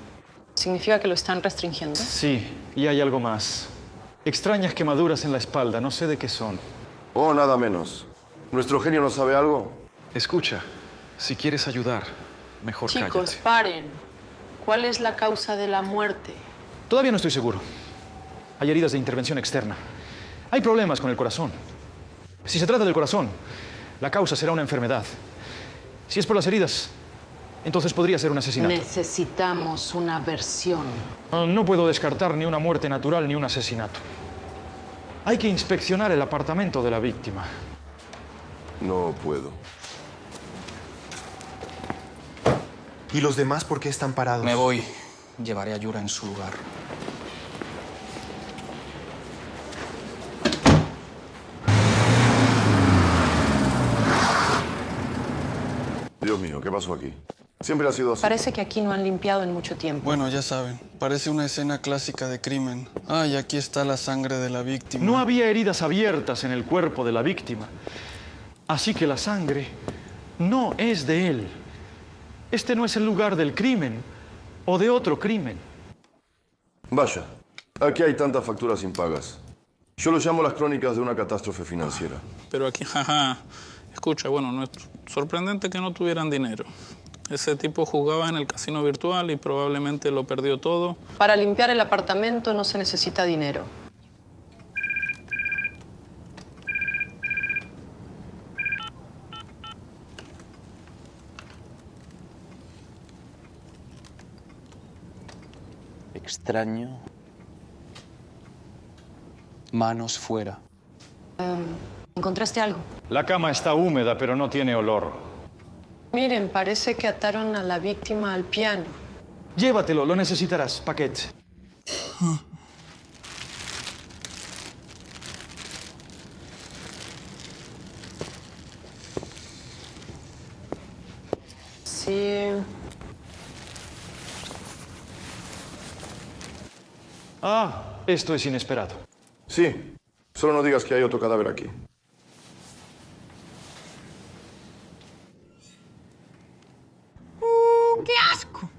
significa que lo están restringiendo. Sí, y hay algo más. Extrañas quemaduras en la espalda, no sé de qué son. Oh, nada menos. ¿Nuestro genio no sabe algo? Escucha, si quieres ayudar, mejor Chicos, cállate. paren. ¿Cuál es la causa de la muerte? Todavía no estoy seguro. Hay heridas de intervención externa. Hay problemas con el corazón. Si se trata del corazón, la causa será una enfermedad. Si es por las heridas, entonces podría ser un asesinato. Necesitamos una versión. No puedo descartar ni una muerte natural ni un asesinato. Hay que inspeccionar el apartamento de la víctima. No puedo. ¿Y los demás por qué están parados? Me voy. Llevaré a Yura en su lugar. Dios mío, ¿qué pasó aquí? Siempre ha sido así. Parece que aquí no han limpiado en mucho tiempo. Bueno, ya saben, parece una escena clásica de crimen. Y aquí está la sangre de la víctima. No había heridas abiertas en el cuerpo de la víctima. Así que la sangre no es de él. Este no es el lugar del crimen o de otro crimen. Vaya, aquí hay tantas facturas impagas. Yo lo llamo las crónicas de una catástrofe financiera. Pero aquí, jaja. Escucha, bueno, no es sorprendente que no tuvieran dinero. Ese tipo jugaba en el casino virtual y probablemente lo perdió todo. Para limpiar el apartamento no se necesita dinero. Extraño. Manos fuera. ¿Encontraste algo? La cama está húmeda, pero no tiene olor. Miren, parece que ataron a la víctima al piano. Llévatelo, lo necesitarás, Paquete. Sí. Esto es inesperado. Sí, solo no digas que hay otro cadáver aquí. ¡Qué asco!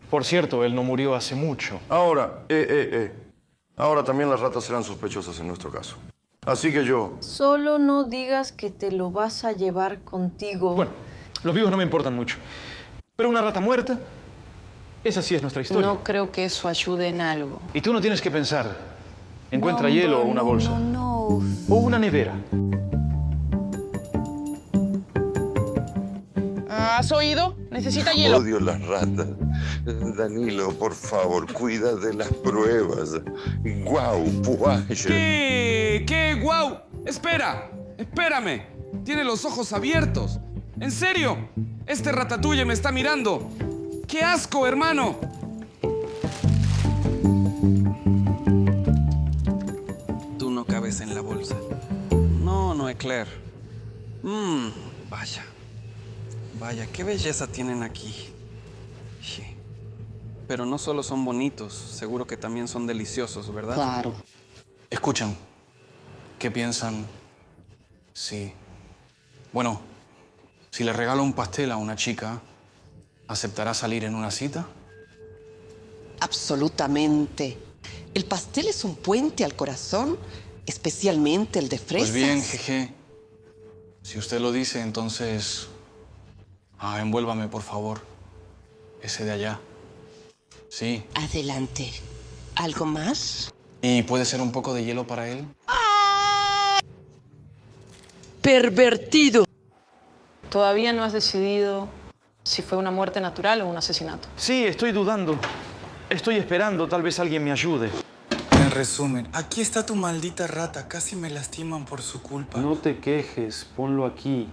Por cierto, él no murió hace mucho. Ahora, Ahora también las ratas serán sospechosas en nuestro caso. Así que yo... Solo no digas que te lo vas a llevar contigo. Bueno, los vivos no me importan mucho. Pero una rata muerta, esa sí es nuestra historia. No creo que eso ayude en algo. Y tú no tienes que pensar. Encuentra hielo o una bolsa. O una nevera. ¿Has oído? Necesita hielo. Odio las ratas. Danilo, por favor, cuida de las pruebas. ¡Guau, puaya! ¿Qué? ¡Guau! ¡Espera! ¡Espérame! Tiene los ojos abiertos. ¿En serio? Este ratatouille me está mirando. ¡Qué asco, hermano! Tú no cabes en la bolsa. No, Eclair. Vaya. Vaya, qué belleza tienen aquí. Sí. Pero no solo son bonitos, seguro que también son deliciosos, ¿verdad? Claro. Escuchen, ¿qué piensan? Sí. Bueno, si le regalo un pastel a una chica, ¿aceptará salir en una cita? Absolutamente. El pastel es un puente al corazón, especialmente el de fresas. Pues bien, jeje. Si usted lo dice, entonces... envuélvame, por favor. Ese de allá. Sí. Adelante. ¿Algo más? ¿Y puede ser un poco de hielo para él? Pervertido. Todavía no has decidido si fue una muerte natural o un asesinato. Sí, estoy dudando. Estoy esperando, tal vez alguien me ayude. En resumen, aquí está tu maldita rata. Casi me lastiman por su culpa. No te quejes, ponlo aquí.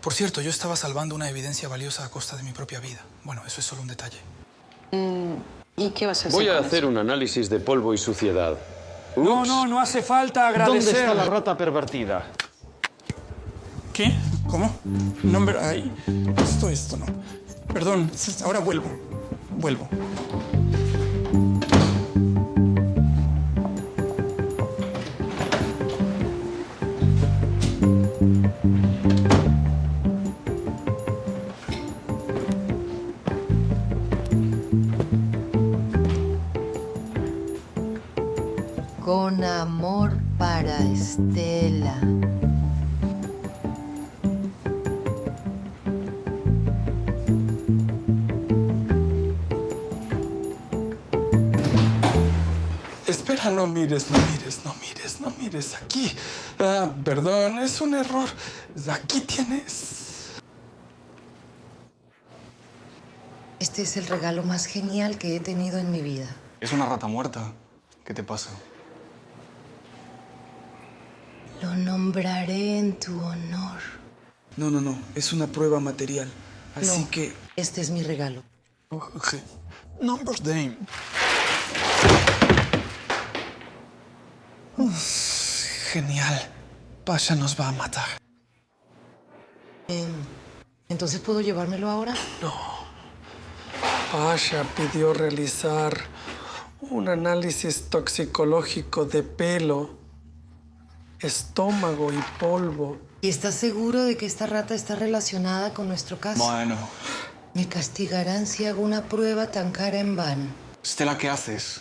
Por cierto, yo estaba salvando una evidencia valiosa a costa de mi propia vida. Bueno, eso es solo un detalle. ¿Y qué vas a hacer? Voy a con hacer eso? un análisis de polvo y suciedad. No hace falta agradecer. ¿Dónde está la rata pervertida? ¿Qué? ¿Cómo? No, ahí. Esto no. Perdón, ahora vuelvo. Con amor para Estela. Espera, no mires. Aquí. Perdón, es un error. Aquí tienes. Este es el regalo más genial que he tenido en mi vida. Es una rata muerta. ¿Qué te pasa? Lo nombraré en tu honor. No. Es una prueba material. Así No, que... este es mi regalo. Okay. Numbers Dame. Genial. Pasha nos va a matar. ¿Entonces puedo llevármelo ahora? No. Pasha pidió realizar un análisis toxicológico de pelo, estómago y polvo. ¿Y estás seguro de que esta rata está relacionada con nuestro caso? Bueno. Me castigarán si hago una prueba tan cara en vano. Stella, ¿qué haces?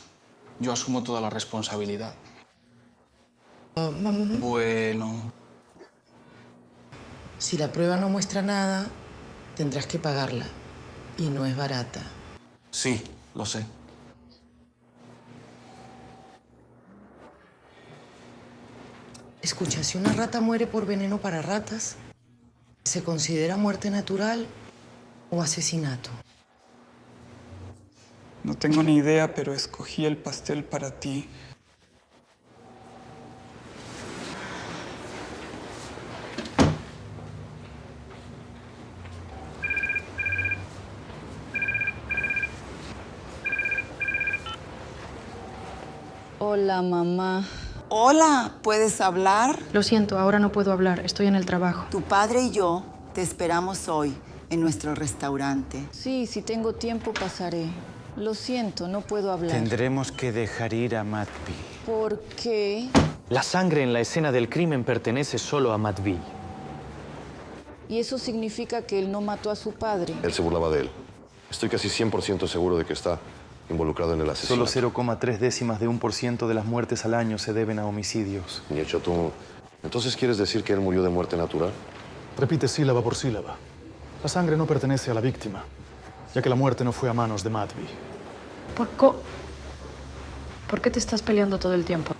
Yo asumo toda la responsabilidad. Bueno. Si la prueba no muestra nada, tendrás que pagarla. Y no es barata. Sí, lo sé. Escucha, si una rata muere por veneno para ratas, ¿se considera muerte natural o asesinato? No tengo ni idea, pero escogí el pastel para ti. Hola, mamá. Hola, ¿puedes hablar? Lo siento, ahora no puedo hablar. Estoy en el trabajo. Tu padre y yo te esperamos hoy en nuestro restaurante. Sí, si tengo tiempo pasaré. Lo siento, no puedo hablar. Tendremos que dejar ir a Matby. ¿Por qué? La sangre en la escena del crimen pertenece solo a Matby. ¿Y eso significa que él no mató a su padre? Él se burlaba de él. Estoy casi 100% seguro de que está involucrado en el asesinato. Solo 0,3% de las muertes al año se deben a homicidios. Nietzsche, tú... ¿Entonces quieres decir que él murió de muerte natural? Repite sílaba por sílaba. La sangre no pertenece a la víctima, ya que la muerte no fue a manos de Matby. ¿Por qué te estás peleando todo el tiempo?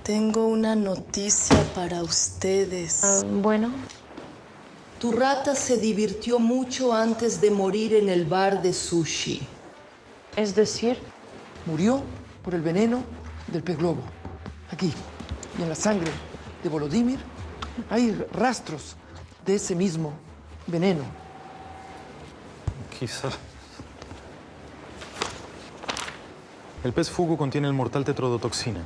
Tengo una noticia para ustedes. Bueno. Tu rata se divirtió mucho antes de morir en el bar de sushi. Es decir, Murió por el veneno del pez globo. Aquí, y en la sangre de Volodymyr, hay rastros de ese mismo veneno. Quizá. El pez fugu contiene el mortal tetrodotoxina,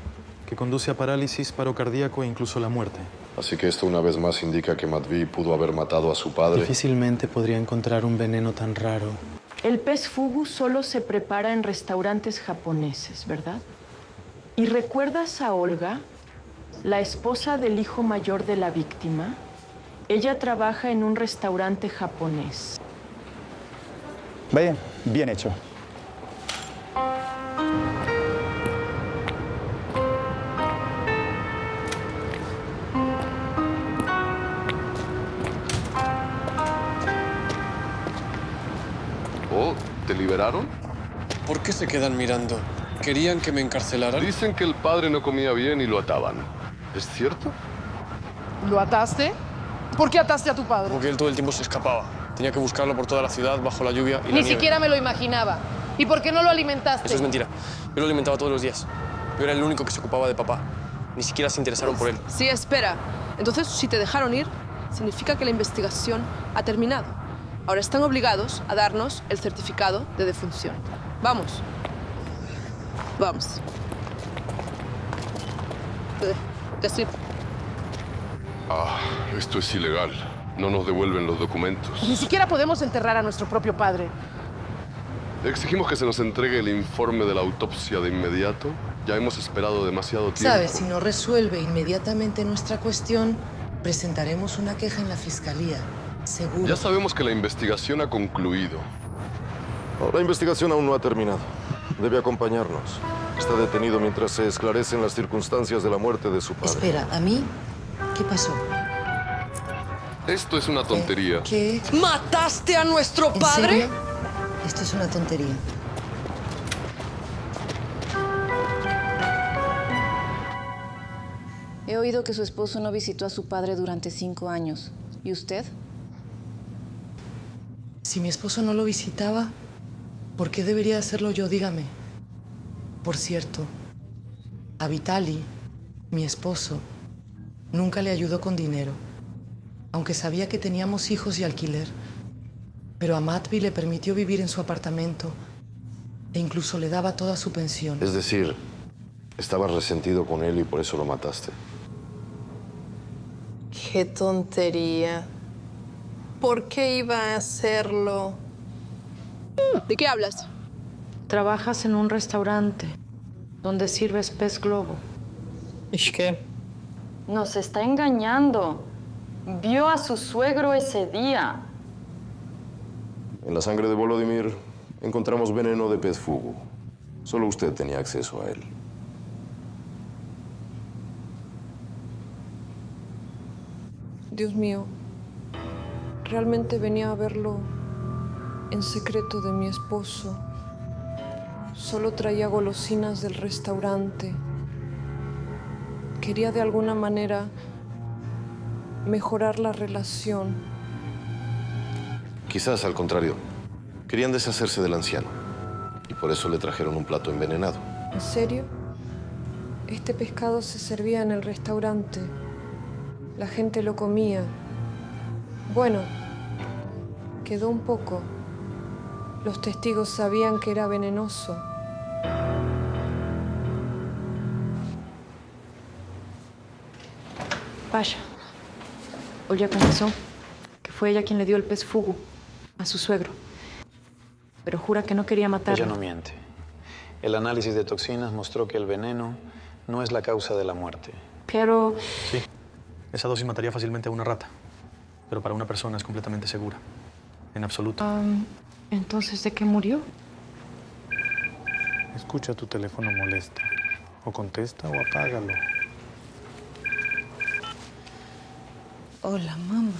que conduce a parálisis, paro cardíaco e incluso la muerte. Así que esto una vez más indica que Matby pudo haber matado a su padre. Difícilmente podría encontrar un veneno tan raro. el pez fugu solo se prepara en restaurantes japoneses, ¿verdad? ¿Y recuerdas a Olga, la esposa del hijo mayor de la víctima? Ella trabaja en un restaurante japonés. Vaya, bien hecho. Oh, ¿te liberaron? ¿Por qué se quedan mirando? ¿Querían que me encarcelaran? Dicen que el padre no comía bien y lo ataban. ¿Es cierto? ¿Lo ataste? ¿Por qué ataste a tu padre? Porque él todo el tiempo se escapaba. Tenía que buscarlo por toda la ciudad, bajo la lluvia y la Ni nieve. siquiera me lo imaginaba. ¿Y por qué no lo alimentaste? Eso es mentira. Yo lo alimentaba todos los días. Yo era el único que se ocupaba de papá. Ni siquiera se interesaron por él. Sí, espera. Entonces, si te dejaron ir, significa que la investigación ha terminado. Ahora están obligados a darnos el certificado de defunción. Vamos. Vamos. Decid. Esto es ilegal. No nos devuelven los documentos. Ni siquiera podemos enterrar a nuestro propio padre. Exigimos que se nos entregue el informe de la autopsia de inmediato. Ya hemos esperado demasiado tiempo. ¿Sabes? Si no resuelve inmediatamente nuestra cuestión, presentaremos una queja en la fiscalía. Seguro. Ya sabemos que la investigación ha concluido. La investigación aún no ha terminado. Debe acompañarnos. Está detenido mientras se esclarecen las circunstancias de la muerte de su padre. Espera, ¿a mí? ¿Qué pasó? Esto es una tontería. ¿Qué? ¿Mataste a nuestro ¿En padre? serio? Esto es una tontería. He oído que su esposo no visitó a su padre durante 5 años. ¿Y usted? Si mi esposo no lo visitaba, ¿por qué debería hacerlo yo? Dígame. Por cierto, a Vitali, mi esposo, nunca le ayudó con dinero, aunque sabía que teníamos hijos y alquiler. Pero a Matvi le permitió vivir en su apartamento e incluso le daba toda su pensión. Es decir, estabas resentido con él y por eso lo mataste. Qué tontería. ¿Por qué iba a hacerlo? ¿De qué hablas? Trabajas en un restaurante donde sirves pez globo. ¿Y qué? Nos está engañando. Vio a su suegro ese día. En la sangre de Volodymyr encontramos veneno de pez fugu. Solo usted tenía acceso a él. Dios mío, realmente venía a verlo en secreto de mi esposo. Solo traía golosinas del restaurante. Quería de alguna manera mejorar la relación. Quizás al contrario. Querían deshacerse del anciano. Y por eso le trajeron un plato envenenado. ¿En serio? Este pescado se servía en el restaurante. La gente lo comía. Bueno, quedó un poco. Los testigos sabían que era venenoso. Vaya. Olya confesó que fue ella quien le dio el pez fugu a su suegro. Pero jura que no quería matarlo. Ella no miente. El análisis de toxinas mostró que el veneno no es la causa de la muerte. Pero... Sí. Esa dosis mataría fácilmente a una rata. Pero para una persona es completamente segura. En absoluto. Entonces, ¿de qué murió? Escucha tu teléfono molesta. O contesta o apágalo. Hola, mamá.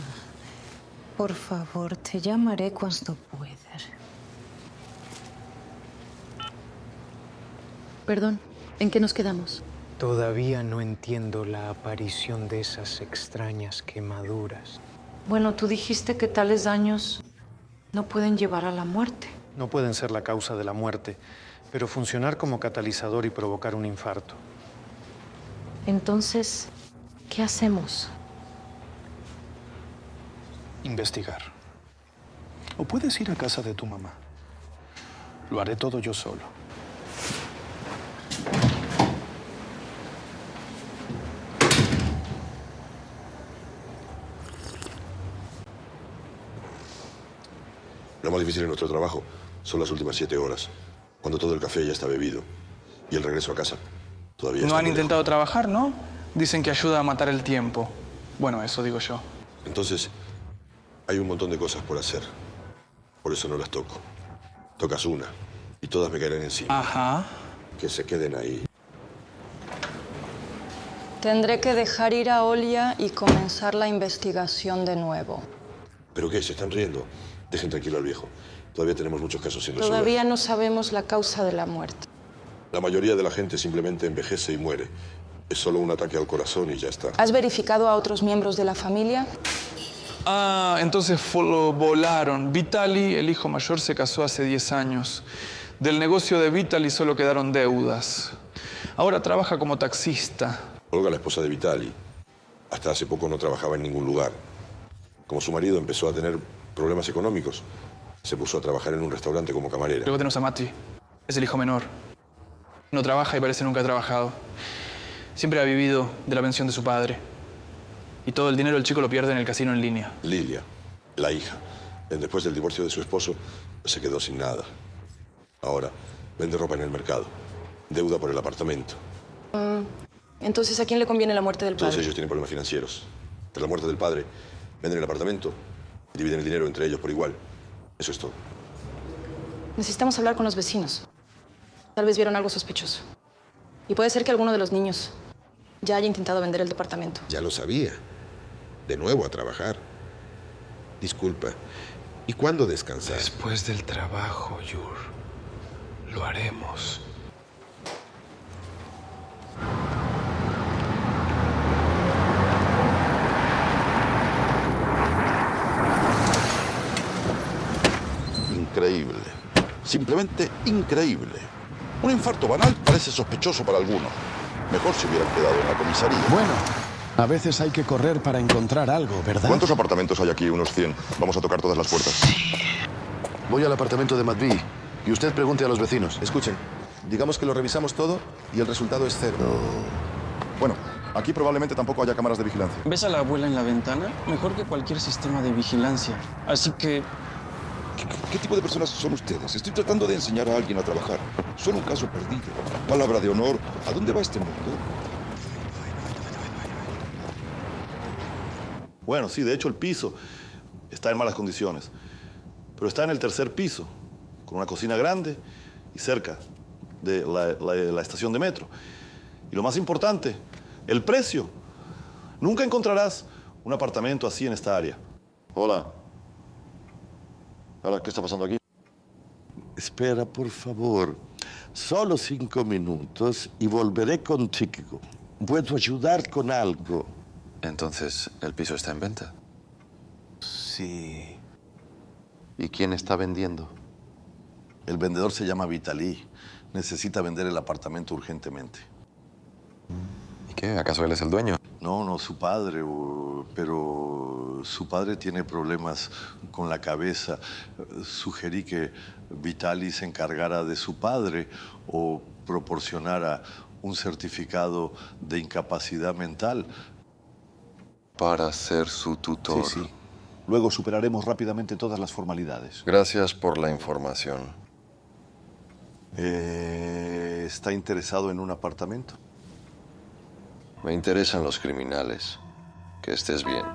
Por favor, te llamaré cuando pueda. Perdón, ¿en qué nos quedamos? Todavía no entiendo la aparición de esas extrañas quemaduras. Bueno, tú dijiste que tales daños no pueden llevar a la muerte. No pueden ser la causa de la muerte, pero funcionar como catalizador y provocar un infarto. Entonces, ¿qué hacemos? Investigar. O puedes ir a casa de tu mamá. Lo haré todo yo solo. Lo más difícil en nuestro trabajo son las últimas 7 horas, cuando todo el café ya está bebido. Y el regreso a casa todavía No está han muy intentado trabajar, ¿no? Dicen que ayuda a matar el tiempo. Bueno, eso digo yo. lejos. Entonces, hay un montón de cosas por hacer. Por eso no las toco. Tocas una y todas me caerán encima. Ajá. Que se queden ahí. Tendré que dejar ir a Olya y comenzar la investigación de nuevo. ¿Pero qué? ¿Se están riendo? Dejen tranquilo al viejo. Todavía tenemos muchos casos sin resolver. Todavía no sabemos la causa de la muerte. La mayoría de la gente simplemente envejece y muere. Es solo un ataque al corazón y ya está. ¿Has verificado a otros miembros de la familia? Ah, entonces lo volaron. Vitali, el hijo mayor, se casó hace 10 años. Del negocio de Vitali solo quedaron deudas. Ahora trabaja como taxista. Olga, la esposa de Vitali, hasta hace poco no trabajaba en ningún lugar. Como su marido empezó a tener problemas económicos, se puso a trabajar en un restaurante como camarera. Luego tenemos a Mati. Es el hijo menor. No trabaja y parece nunca ha trabajado. Siempre ha vivido de la pensión de su padre. Y todo el dinero el chico lo pierde en el casino en línea. Lilia, la hija, después del divorcio de su esposo, se quedó sin nada. Ahora vende ropa en el mercado. Deuda por el apartamento. Entonces, ¿a quién le conviene la muerte del padre? Todos ellos tienen problemas financieros. Tras la muerte del padre, venden el apartamento y dividen el dinero entre ellos por igual. Eso es todo. Necesitamos hablar con los vecinos. Tal vez vieron algo sospechoso. Y puede ser que alguno de los niños ya haya intentado vender el departamento. Ya lo sabía. De nuevo a trabajar. Disculpa. ¿Y cuándo descansar? Después del trabajo, Yur. Lo haremos. Increíble. Simplemente increíble. Un infarto banal parece sospechoso para algunos. Mejor si hubieran quedado en la comisaría. Bueno, a veces hay que correr para encontrar algo, ¿verdad? ¿Cuántos apartamentos hay aquí? Unos 100. Vamos a tocar todas las puertas. Voy al apartamento de Matví y usted pregunte a los vecinos. Escuchen, digamos que lo revisamos todo y el resultado es 0. Bueno, aquí probablemente tampoco haya cámaras de vigilancia. ¿Ves a la abuela en la ventana? Mejor que cualquier sistema de vigilancia. Así que... ¿Qué tipo de personas son ustedes? Estoy tratando de enseñar a alguien a trabajar. Son un caso perdido. Palabra de honor. ¿A dónde va este mundo? Bueno, sí, de hecho el piso está en malas condiciones. Pero está en el tercer piso, con una cocina grande y cerca de la estación de metro. Y lo más importante, el precio. Nunca encontrarás un apartamento así en esta área. Hola. Hola, ¿qué está pasando aquí? Espera, por favor. Solo 5 minutos y volveré contigo. ¿Puedo ayudar con algo? Entonces, ¿el piso está en venta? Sí. ¿Y quién está vendiendo? El vendedor se llama Vitali. Necesita vender el apartamento urgentemente. ¿Y qué? ¿Acaso él es el dueño? No, su padre, pero su padre tiene problemas con la cabeza. Sugerí que Vitali se encargara de su padre o proporcionara un certificado de incapacidad mental. Para ser su tutor. Sí. Luego superaremos rápidamente todas las formalidades. Gracias por la información. ¿Está interesado en un apartamento? Me interesan los criminales. Que estés bien.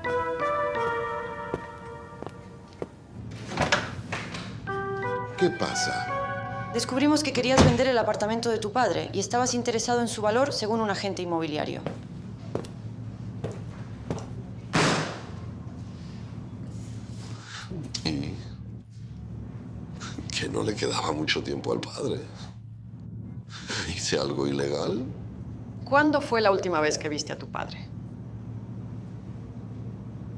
¿Qué pasa? Descubrimos que querías vender el apartamento de tu padre y estabas interesado en su valor según un agente inmobiliario. ¿Y que no le quedaba mucho tiempo al padre? ¿Hice algo ilegal? ¿Cuándo fue la última vez que viste a tu padre?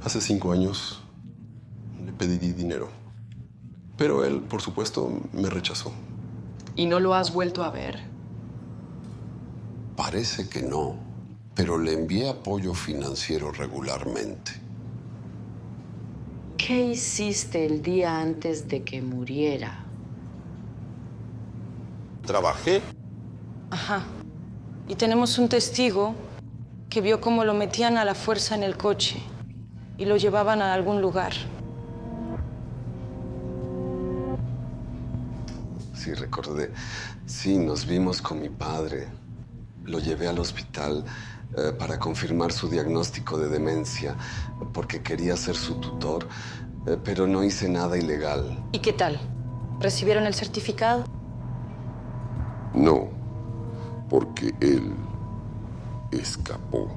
Hace 5 años le pedí dinero. Pero él, por supuesto, me rechazó. ¿Y no lo has vuelto a ver? Parece que no, pero le envié apoyo financiero regularmente. ¿Qué hiciste el día antes de que muriera? Trabajé. Ajá. Y tenemos un testigo que vio cómo lo metían a la fuerza en el coche y lo llevaban a algún lugar. Sí, recordé. Sí, nos vimos con mi padre. Lo llevé al hospital para confirmar su diagnóstico de demencia, porque quería ser su tutor, pero no hice nada ilegal. ¿Y qué tal? ¿Recibieron el certificado? No, porque él escapó.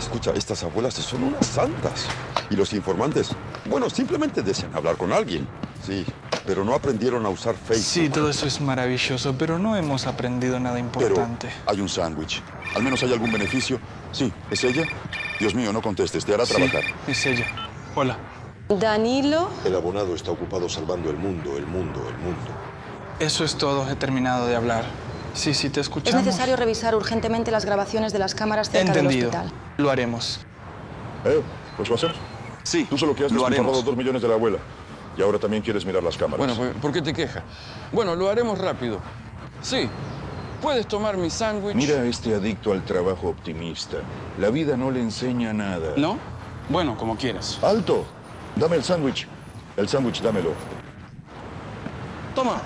Escucha, estas abuelas son unas santas. Y los informantes, bueno, simplemente desean hablar con alguien. Sí, pero no aprendieron a usar Facebook. Sí, todo eso es maravilloso, pero no hemos aprendido nada importante. Pero hay un sándwich. ¿Al menos hay algún beneficio? Sí, ¿es ella? Dios mío, no contestes, te hará trabajar. Sí, es ella. Hola. Danilo. El abonado está ocupado salvando el mundo, el mundo, el mundo. Eso es todo, he terminado de hablar. Sí, sí, te Es escuchamos. necesario revisar urgentemente las grabaciones de las cámaras cerca del Entendido. hospital. Lo haremos. ¿Pues lo hacemos? Sí, Tú solo que has lo despilfarrado haremos. 2 millones de la abuela. Y ahora también quieres mirar las cámaras. Bueno, pues, ¿por qué te quejas? Bueno, lo haremos rápido. Sí, puedes tomar mi sándwich. Mira a este adicto al trabajo optimista. La vida no le enseña nada. ¿No? Bueno, como quieras. ¡Alto! Dame el sándwich. El sándwich, dámelo. Toma.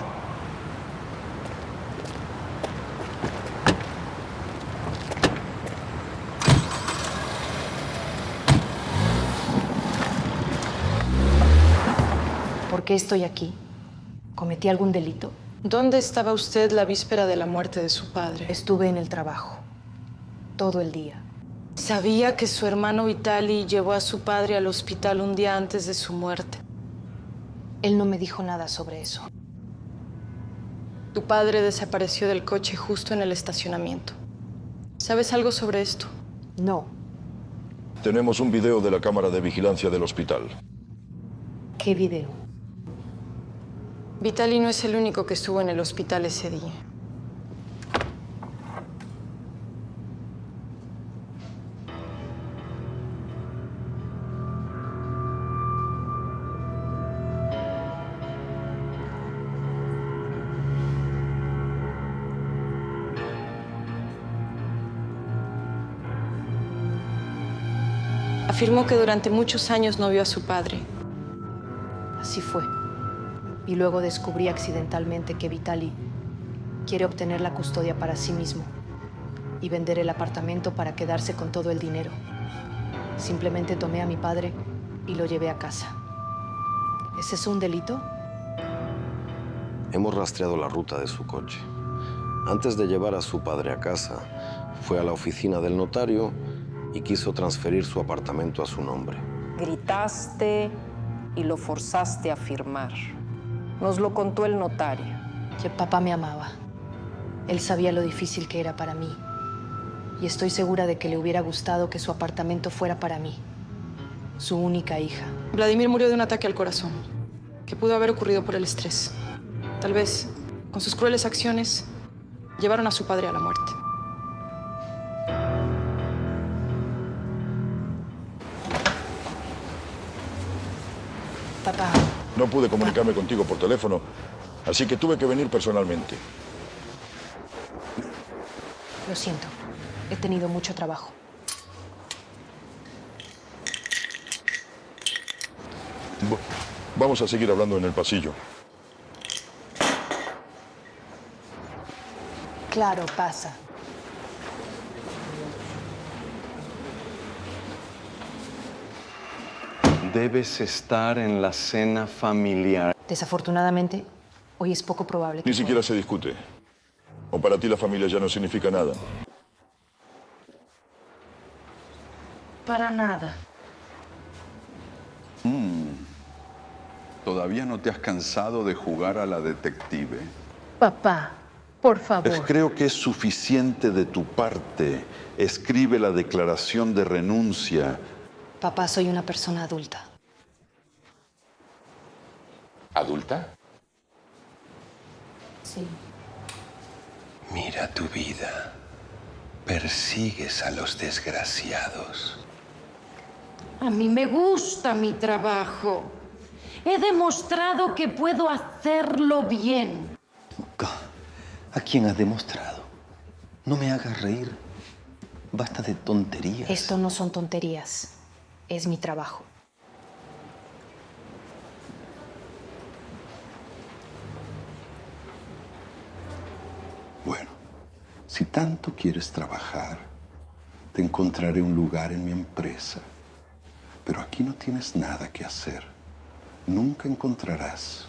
¿Por qué estoy aquí? ¿Cometí algún delito? ¿Dónde estaba usted la víspera de la muerte de su padre? Estuve en el trabajo. Todo el día. ¿Sabía que su hermano Vitali llevó a su padre al hospital un día antes de su muerte? Él no me dijo nada sobre eso. Tu padre desapareció del coche justo en el estacionamiento. ¿Sabes algo sobre esto? No. Tenemos un video de la cámara de vigilancia del hospital. ¿Qué video? Vitali no es el único que estuvo en el hospital ese día. Afirmó que durante muchos años no vio a su padre. Así fue. Y luego descubrí accidentalmente que Vitali quiere obtener la custodia para sí mismo y vender el apartamento para quedarse con todo el dinero. Simplemente tomé a mi padre y lo llevé a casa. ¿Es eso un delito? Hemos rastreado la ruta de su coche. Antes de llevar a su padre a casa, fue a la oficina del notario y quiso transferir su apartamento a su nombre. Gritaste y lo forzaste a firmar. Nos lo contó el notario. Que papá me amaba. Él sabía lo difícil que era para mí. Y estoy segura de que le hubiera gustado que su apartamento fuera para mí. Su única hija. Vladimir murió de un ataque al corazón, que pudo haber ocurrido por el estrés. Tal vez, con sus crueles acciones, llevaron a su padre a la muerte. Papá. No pude comunicarme contigo por teléfono, así que tuve que venir personalmente. Lo siento. He tenido mucho trabajo. Vamos a seguir hablando en el pasillo. Claro, pasa. Debes estar en la cena familiar. Desafortunadamente, hoy es poco probable que Ni siquiera se discute. O para ti la familia ya no significa nada. Para nada. ¿Todavía no te has cansado de jugar a la detective? Papá, por favor. Creo que es suficiente de tu parte. Escribe la declaración de renuncia. Papá, soy una persona adulta. ¿Adulta? Sí. Mira tu vida. Persigues a los desgraciados. A mí me gusta mi trabajo. He demostrado que puedo hacerlo bien. ¿A quién has demostrado? No me hagas reír. Basta de tonterías. Esto no son tonterías. Es mi trabajo. Bueno, si tanto quieres trabajar, te encontraré un lugar en mi empresa. Pero aquí no tienes nada que hacer. Nunca encontrarás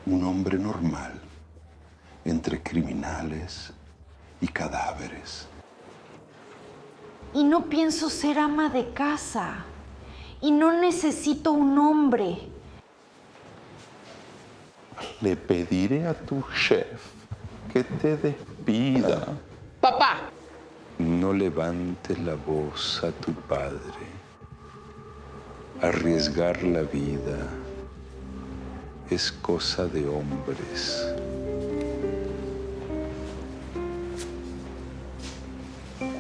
un hombre normal entre criminales y cadáveres. Y no pienso ser ama de casa. Y no necesito un hombre. Le pediré a tu chef que te despida. Papá. No levantes la voz a tu padre. Arriesgar la vida es cosa de hombres.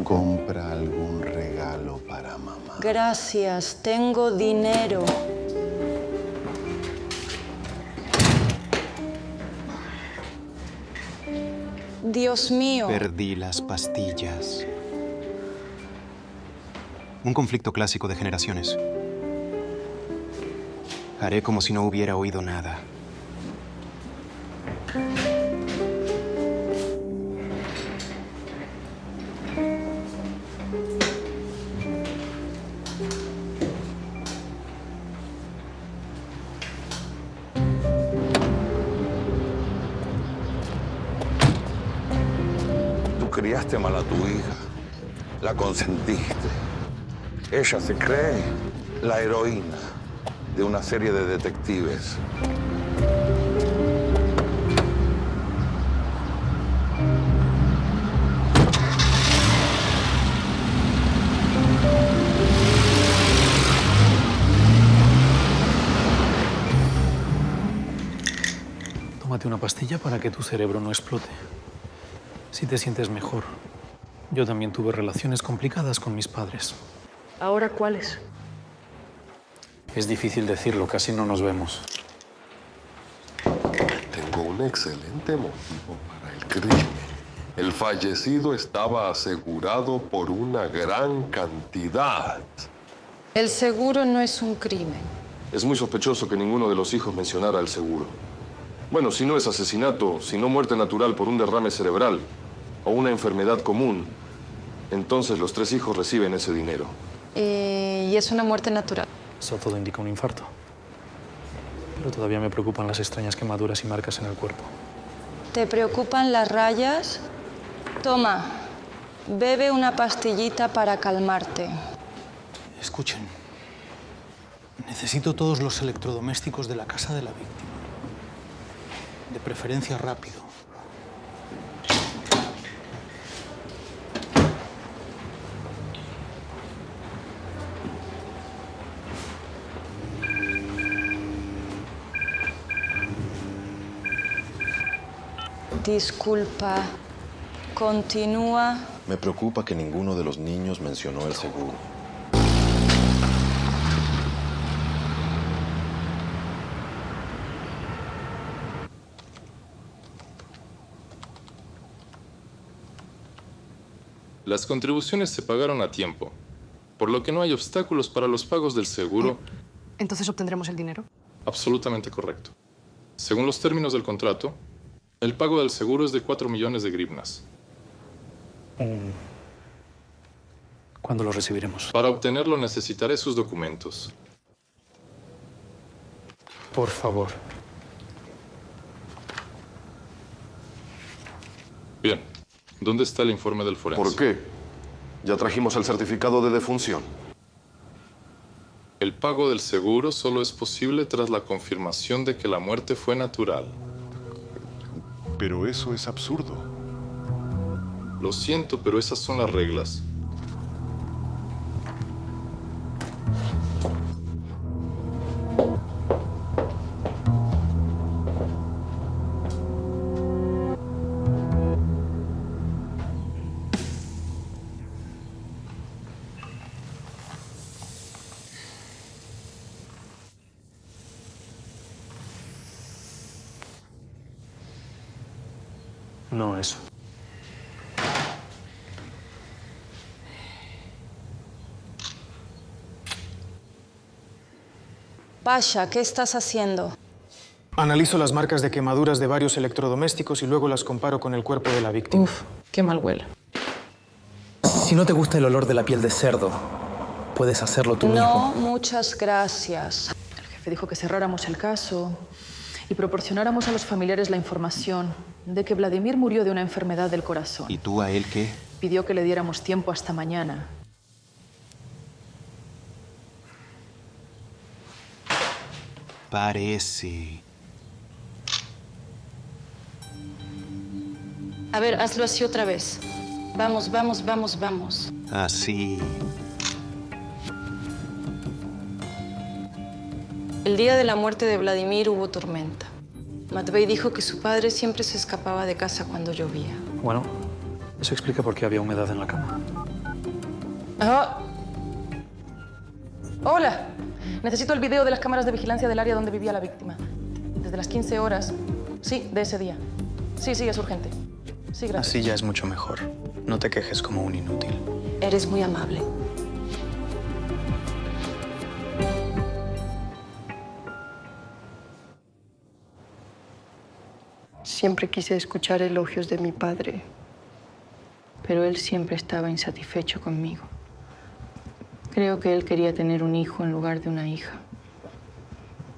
Compra algún regalo para mamá. Gracias, tengo dinero. Dios mío. Perdí las pastillas. Un conflicto clásico de generaciones. Haré como si no hubiera oído nada. Criaste mal a tu hija, la consentiste. Ella se cree la heroína de una serie de detectives. Tómate una pastilla para que tu cerebro no explote. Si te sientes mejor. Yo también tuve relaciones complicadas con mis padres. ¿Ahora cuáles? Es difícil decirlo, casi no nos vemos. Tengo un excelente motivo para el crimen. El fallecido estaba asegurado por una gran cantidad. El seguro no es un crimen. Es muy sospechoso que ninguno de los hijos mencionara el seguro. Bueno, si no es asesinato, si no muerte natural por un derrame cerebral o una enfermedad común, entonces los 3 hijos reciben ese dinero. Y es una muerte natural. Eso todo indica un infarto. Pero todavía me preocupan las extrañas quemaduras y marcas en el cuerpo. ¿Te preocupan las rayas? Toma, bebe una pastillita para calmarte. Escuchen. Necesito todos los electrodomésticos de la casa de la víctima. De preferencia rápido. Disculpa. Continúa. Me preocupa que ninguno de los niños mencionó el seguro. Las contribuciones se pagaron a tiempo, por lo que no hay obstáculos para los pagos del seguro. ¿Entonces obtendremos el dinero? Absolutamente correcto. Según los términos del contrato, el pago del seguro es de 4 millones de grivnas. ¿Cuándo lo recibiremos? Para obtenerlo necesitaré sus documentos. Por favor. Bien. ¿Dónde está el informe del forense? ¿Por qué? Ya trajimos el certificado de defunción. El pago del seguro solo es posible tras la confirmación de que la muerte fue natural. Pero eso es absurdo. Lo siento, pero esas son las reglas. No eso. Pasha, ¿qué estás haciendo? Analizo las marcas de quemaduras de varios electrodomésticos y luego las comparo con el cuerpo de la víctima. Uf, qué mal huele. Si no te gusta el olor de la piel de cerdo, puedes hacerlo tú mismo. No, muchas gracias. El jefe dijo que cerráramos el caso y proporcionáramos a los familiares la información de que Vladimir murió de una enfermedad del corazón. ¿Y tú a él qué? Pidió que le diéramos tiempo hasta mañana parece. A ver, hazlo así otra vez. Vamos, vamos, vamos, vamos. Así. El día de la muerte de Vladimir hubo tormenta. Matvey dijo que su padre siempre se escapaba de casa cuando llovía. Bueno, eso explica por qué había humedad en la cama. Ah. Hola. Necesito el video de las cámaras de vigilancia del área donde vivía la víctima. Desde las 15 horas. Sí, de ese día. Sí, es urgente. Sí, gracias. Así ya es mucho mejor. No te quejes como un inútil. Eres muy amable. Siempre quise escuchar elogios de mi padre, pero él siempre estaba insatisfecho conmigo. Creo que él quería tener un hijo en lugar de una hija.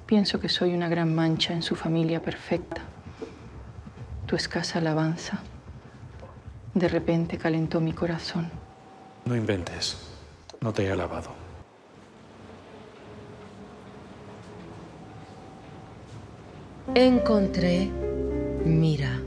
Pienso que soy una gran mancha en su familia perfecta. Tu escasa alabanza de repente calentó mi corazón. No inventes. No te he alabado. Encontré, mira.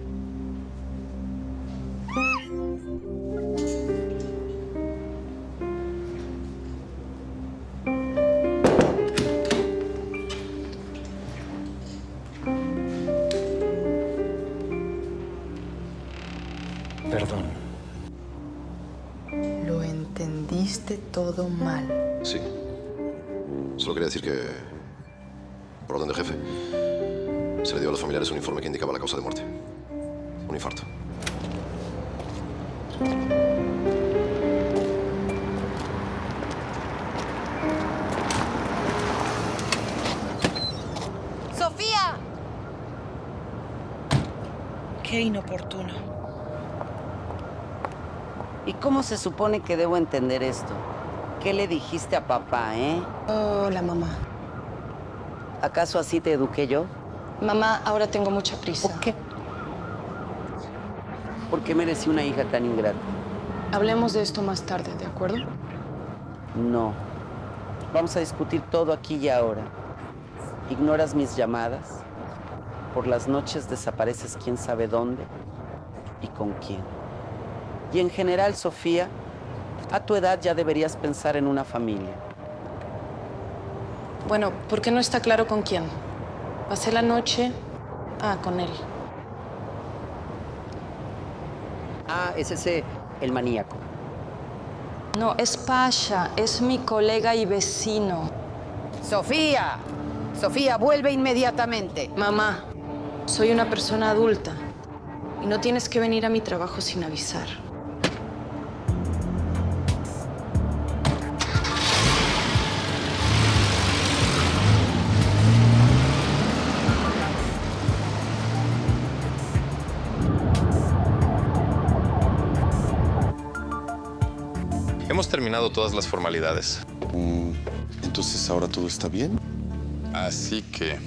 Perdón. Lo entendiste todo mal. Sí. Solo quería decir que, por orden del jefe, se le dio a los familiares un informe que indicaba la causa de muerte. Un infarto. ¡Sofía! Qué inoportuno. ¿Y cómo se supone que debo entender esto? ¿Qué le dijiste a papá, Hola, mamá. ¿Acaso así te eduqué yo? Mamá, ahora tengo mucha prisa. ¿Por qué? ¿Por qué merecí una hija tan ingrata? Hablemos de esto más tarde, ¿de acuerdo? No. Vamos a discutir todo aquí y ahora. Ignoras mis llamadas. Por las noches desapareces quién sabe dónde y con quién. Y en general, Sofía, a tu edad ya deberías pensar en una familia. Bueno, ¿por qué no está claro con quién? Pasé la noche... con él. Es ese, el maníaco. No, es Pasha, es mi colega y vecino. ¡Sofía! Sofía, vuelve inmediatamente. Mamá, soy una persona adulta y no tienes que venir a mi trabajo sin avisar. Hemos terminado todas las formalidades. Entonces, ¿ahora todo está bien? Así que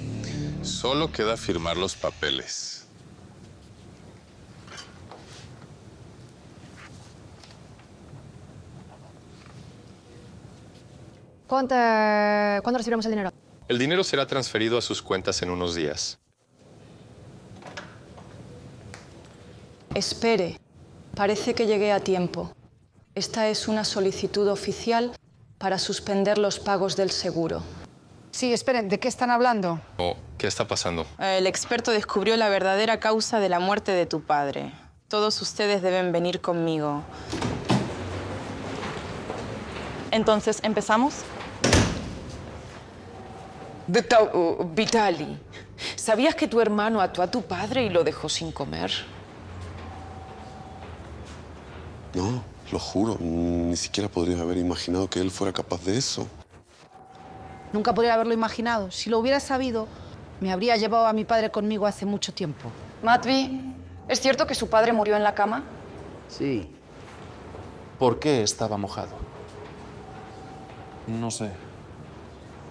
solo queda firmar los papeles. ¿Cuándo recibiremos el dinero? El dinero será transferido a sus cuentas en unos días. Espere. Parece que llegué a tiempo. Esta es una solicitud oficial para suspender los pagos del seguro. Sí, esperen, ¿de qué están hablando? ¿Qué está pasando? El experto descubrió la verdadera causa de la muerte de tu padre. Todos ustedes deben venir conmigo. Entonces, ¿empezamos? Vitali, ¿sabías que tu hermano ató a tu padre y lo dejó sin comer? No, lo juro. Ni siquiera podría haber imaginado que él fuera capaz de eso. Nunca podría haberlo imaginado. Si lo hubiera sabido, me habría llevado a mi padre conmigo hace mucho tiempo. Matvey, ¿es cierto que su padre murió en la cama? Sí. ¿Por qué estaba mojado? No sé.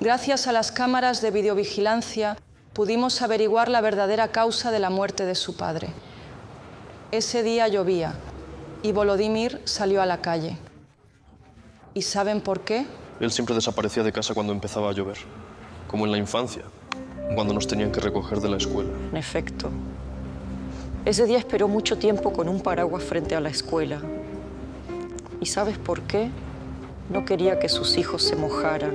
Gracias a las cámaras de videovigilancia, pudimos averiguar la verdadera causa de la muerte de su padre. Ese día llovía y Volodymyr salió a la calle. ¿Y saben por qué? Él siempre desaparecía de casa cuando empezaba a llover, como en la infancia. cuando nos tenían que recoger de la escuela. En efecto. Ese día esperó mucho tiempo con un paraguas frente a la escuela. ¿Y sabes por qué? No quería que sus hijos se mojaran.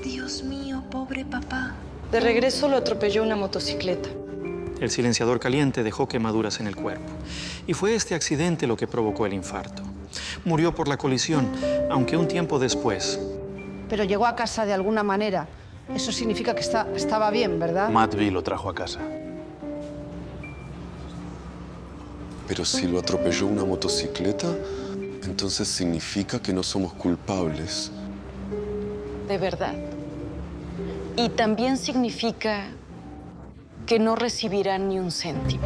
Dios mío, pobre papá. De regreso lo atropelló una motocicleta. El silenciador caliente dejó quemaduras en el cuerpo. Y fue este accidente lo que provocó el infarto. Murió por la colisión, aunque un tiempo después. Pero llegó a casa de alguna manera. Eso significa que estaba bien, ¿verdad? Matvey lo trajo a casa. Pero si lo atropelló una motocicleta, entonces significa que no somos culpables. De verdad. Y también significa que no recibirán ni un céntimo.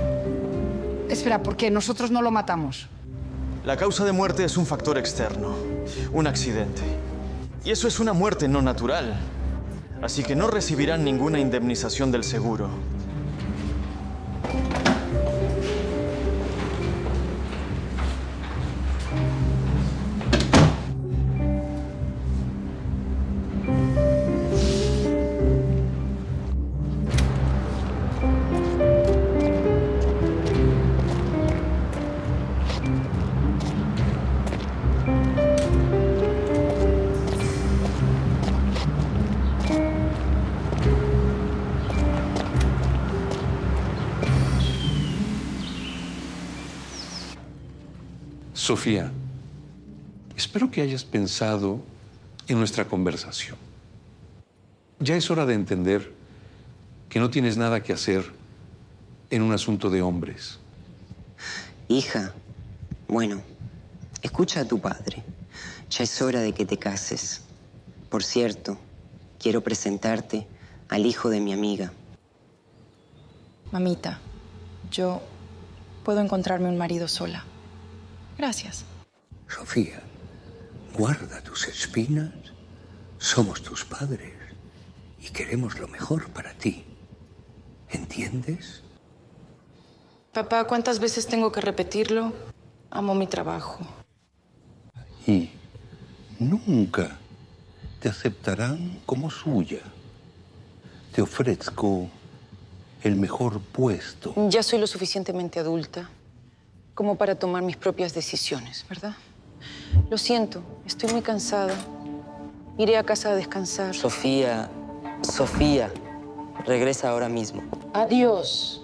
Espera, ¿por qué? Nosotros no lo matamos. La causa de muerte es un factor externo, un accidente. Y eso es una muerte no natural. Así que no recibirán ninguna indemnización del seguro. Sofía, espero que hayas pensado en nuestra conversación. Ya es hora de entender que no tienes nada que hacer en un asunto de hombres. Hija, bueno, escucha a tu padre. Ya es hora de que te cases. Por cierto, quiero presentarte al hijo de mi amiga. Mamita, yo puedo encontrarme un marido sola. Gracias. Sofía, guarda tus espinas. Somos tus padres y queremos lo mejor para ti. ¿Entiendes? Papá, ¿cuántas veces tengo que repetirlo? Amo mi trabajo. Y nunca te aceptarán como suya. Te ofrezco el mejor puesto. Ya soy lo suficientemente adulta como para tomar mis propias decisiones, ¿verdad? Lo siento, estoy muy cansada. Iré a casa a descansar. Sofía, regresa ahora mismo. Adiós.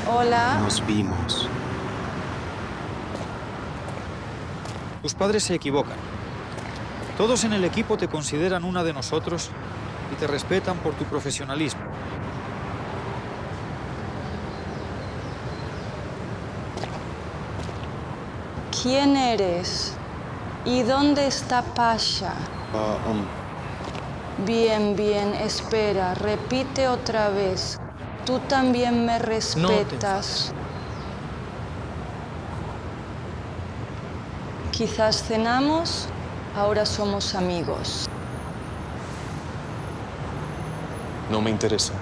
Hola. Nos vimos. Tus padres se equivocan. Todos en el equipo te consideran una de nosotros y te respetan por tu profesionalismo. ¿Quién eres? ¿Y dónde está Pasha? Bien, bien, espera, repite otra vez. Tú también me respetas. Quizás cenamos, ahora somos amigos. No me interesa.